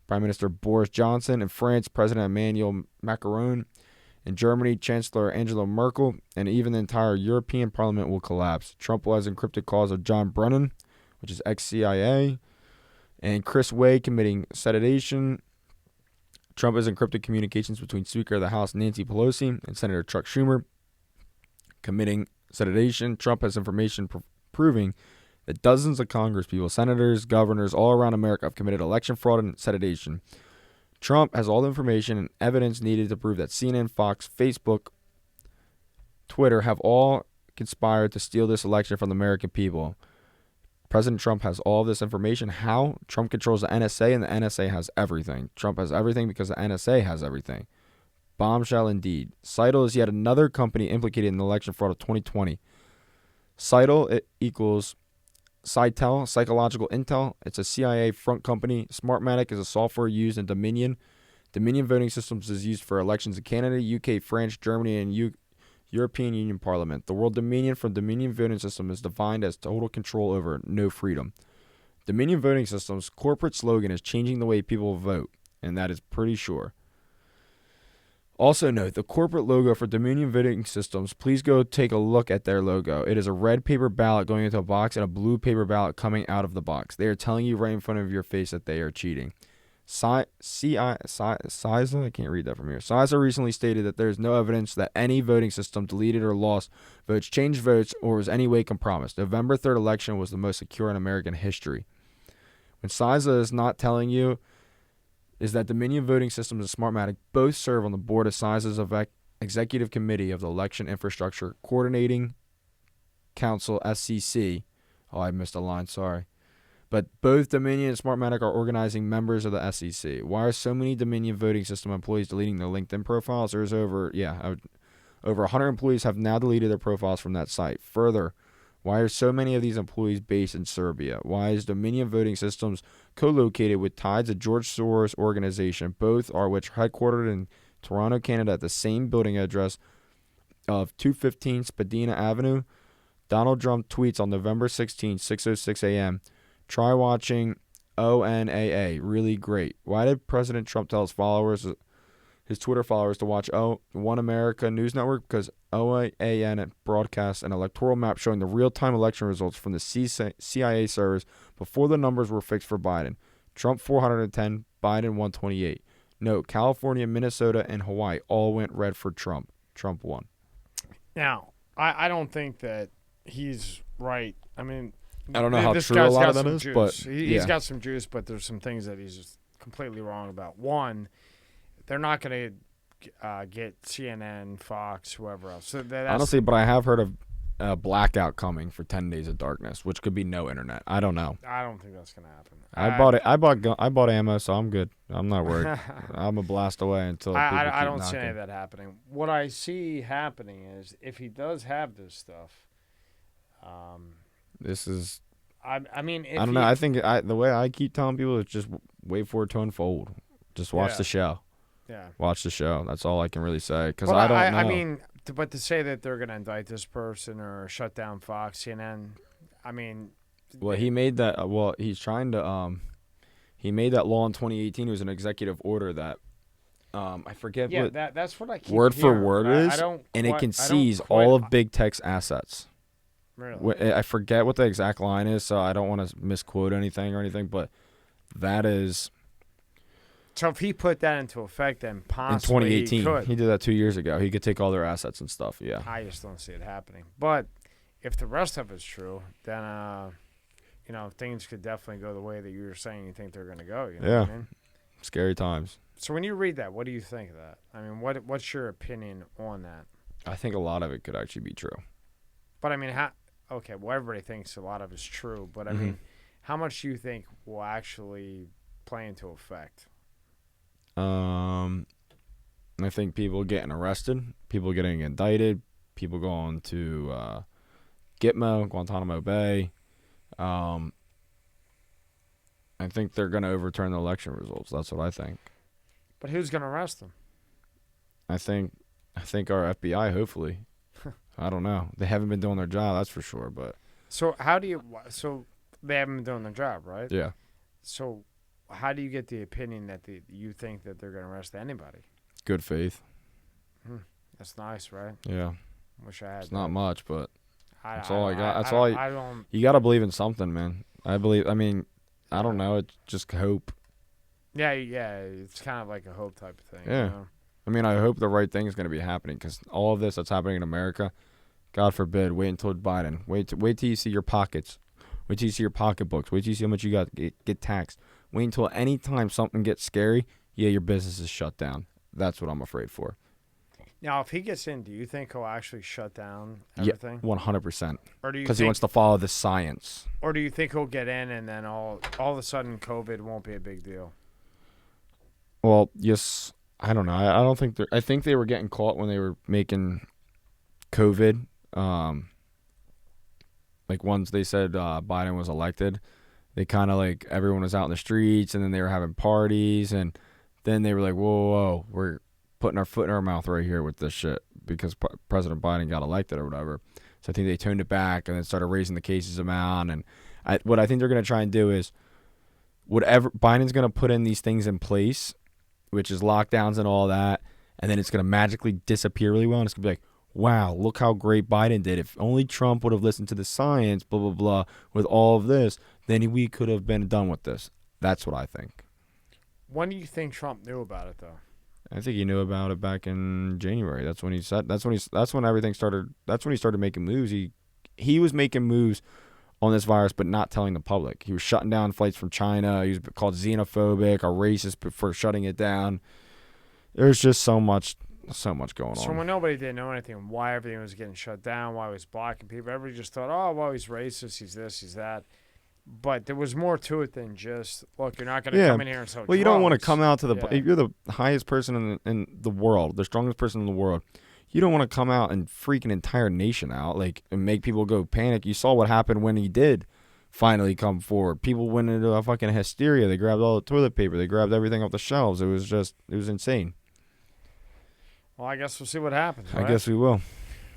Prime Minister Boris Johnson, in France, President Emmanuel Macron, in Germany, Chancellor Angela Merkel, and even the entire European Parliament will collapse. Trump has encrypted calls of John Brennan, which is ex-CIA, and Chris Wray committing sedition. Trump has encrypted communications between Speaker of the House Nancy Pelosi and Senator Chuck Schumer committing sedition. Trump has information proving that dozens of congresspeople, senators, governors all around America have committed election fraud and sedition. Trump has all the information and evidence needed to prove that CNN, Fox, Facebook, Twitter have all conspired to steal this election from the American people. President Trump has all of this information. How? Trump controls the NSA, and the NSA has everything. Trump has everything because the NSA has everything. Bombshell indeed. Seidel is yet another company implicated in the election fraud of 2020. Seidel equals Sitel, Psychological Intel. It's a CIA front company. Smartmatic is a software used in Dominion. Dominion voting systems is used for elections in Canada, UK, France, Germany, and European Union Parliament. The word Dominion from Dominion voting system is defined as total control over no freedom. Dominion voting system's corporate slogan is changing the way people vote, and that is pretty sure. Also note, the corporate logo for Dominion Voting Systems, please go take a look at their logo. It is a red paper ballot going into a box and a blue paper ballot coming out of the box. They are telling you right in front of your face that they are cheating. CISA, I can't read that from here. CISA recently stated that there is no evidence that any voting system deleted or lost votes, changed votes, or was any way compromised. November 3rd election was the most secure in American history. When CISA is not telling you is that Dominion Voting Systems and Smartmatic both serve on the board of CISA's Executive Committee of the Election Infrastructure Coordinating Council, SCC. Oh, I missed a line, sorry. But both Dominion and Smartmatic are organizing members of the SEC. Why are so many Dominion Voting System employees deleting their LinkedIn profiles? There's over 100 employees have now deleted their profiles from that site. Further, why are so many of these employees based in Serbia? Why is Dominion Voting Systems co-located with ties to George Soros organization, both are which headquartered in Toronto, Canada at the same building address of 215 Spadina Avenue? Donald Trump tweets on November 16, 6:06 a.m., try watching ONAA, really great. Why did President Trump tell his followers his Twitter followers to watch One America News Network because OAN broadcasts an electoral map showing the real-time election results from the CIA servers before the numbers were fixed for Biden. Trump 410, Biden 128. Note, California, Minnesota, and Hawaii all went red for Trump. Trump won. Now, I don't think that he's right. I mean, I don't know how true a lot of that is, but he's got some juice, but there's some things that he's just completely wrong about. One, they're not going to get CNN, Fox, whoever else. So honestly, but I have heard of a blackout coming for 10 days of darkness, which could be no internet. I don't know. I don't think that's going to happen. I bought ammo, so I'm good. I'm not worried. I'm a blast away until I don't see any of that happening. What I see happening is if he does have this stuff, this is. I mean, I don't know. I think the way I keep telling people is just wait for it to unfold. Just watch the show. Yeah. Watch the show. That's all I can really say because I don't know. I mean, but to say that they're going to indict this person or shut down Fox, CNN, I mean. Well, he made that. Well, he's trying to. He made that law in 2018. It was an executive order that. I forget what. That's what I keep word hearing, for word is, and it can seize all of big tech's assets. Really? I forget what the exact line is, so I don't want to misquote anything or anything, but that is. So if he put that into effect, then possibly in 2018, he did that 2 years ago. He could take all their assets and stuff. Yeah. I just don't see it happening. But if the rest of it's true, then things could definitely go the way that you were saying you think they're going to go. You know what I mean? Scary times. So when you read that, what do you think of that? I mean, what's your opinion on that? I think a lot of it could actually be true. But I mean, okay, well, everybody thinks a lot of it's true, but I mean, how much do you think will actually play into effect? I think people getting arrested, people getting indicted, people going to Gitmo, Guantanamo Bay. I think they're going to overturn the election results. That's what I think. But who's going to arrest them? I think our FBI, hopefully. I don't know. They haven't been doing their job, that's for sure. But so so they haven't been doing their job, right? Yeah. So how do you get the opinion that you think that they're going to arrest anybody? Good faith. That's nice, right? Yeah. Wish I had. It's not much, but that's all I got. I don't. You got to believe in something, man. I mean, I don't know. It's just hope. Yeah. It's kind of like a hope type of thing. Yeah. You know? I mean, I hope the right thing is going to be happening because all of this that's happening in America, God forbid, wait until Biden. Wait till you see your pockets. Wait till you see your pocketbooks. Wait till you see how much you got to get taxed. Wait until any time something gets scary, your business is shut down. That's what I'm afraid for. Now, if he gets in, do you think he'll actually shut down everything? Yeah, 100%. Or do you? Because he wants to follow the science. Or do you think he'll get in and then all of a sudden COVID won't be a big deal? Well, yes. I don't know. I don't think I think they were getting caught when they were making COVID. Like once they said Biden was elected, they kind of like everyone was out in the streets and then they were having parties and then they were like, whoa, we're putting our foot in our mouth right here with this shit because President Biden got elected or whatever. So I think they toned it back and then started raising the cases amount. And what I think they're going to try and do is whatever Biden's going to put in these things in place, which is lockdowns and all that, and then it's going to magically disappear really well. And it's going to be like, wow, look how great Biden did. If only Trump would have listened to the science, blah, blah, blah, with all of this, then we could have been done with this. That's what I think. When do you think Trump knew about it, though? I think he knew about it back in January. That's when he said. That's when everything started. That's when he started making moves. He was making moves on this virus, but not telling the public. He was shutting down flights from China. He was called xenophobic or racist for shutting it down. There's just so much going on. So when nobody didn't know anything, why everything was getting shut down, why he was blocking people, everybody just thought, oh, well, he's racist, he's this, he's that. But there was more to it than just, look, you're not going to come in here and sell drugs. You don't want to come out to if you're the highest person in the world, the strongest person in the world, you don't want to come out and freak an entire nation out, and make people go panic. You saw what happened when he did finally come forward. People went into a fucking hysteria. They grabbed all the toilet paper. They grabbed everything off the shelves. It was insane. Well, I guess we'll see what happens. Right? I guess we will.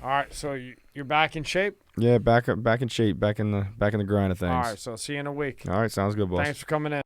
All right, so you're back in shape? Yeah, back in shape, back in the grind of things. All right, so see you in a week. All right, sounds good, boss. Thanks for coming in.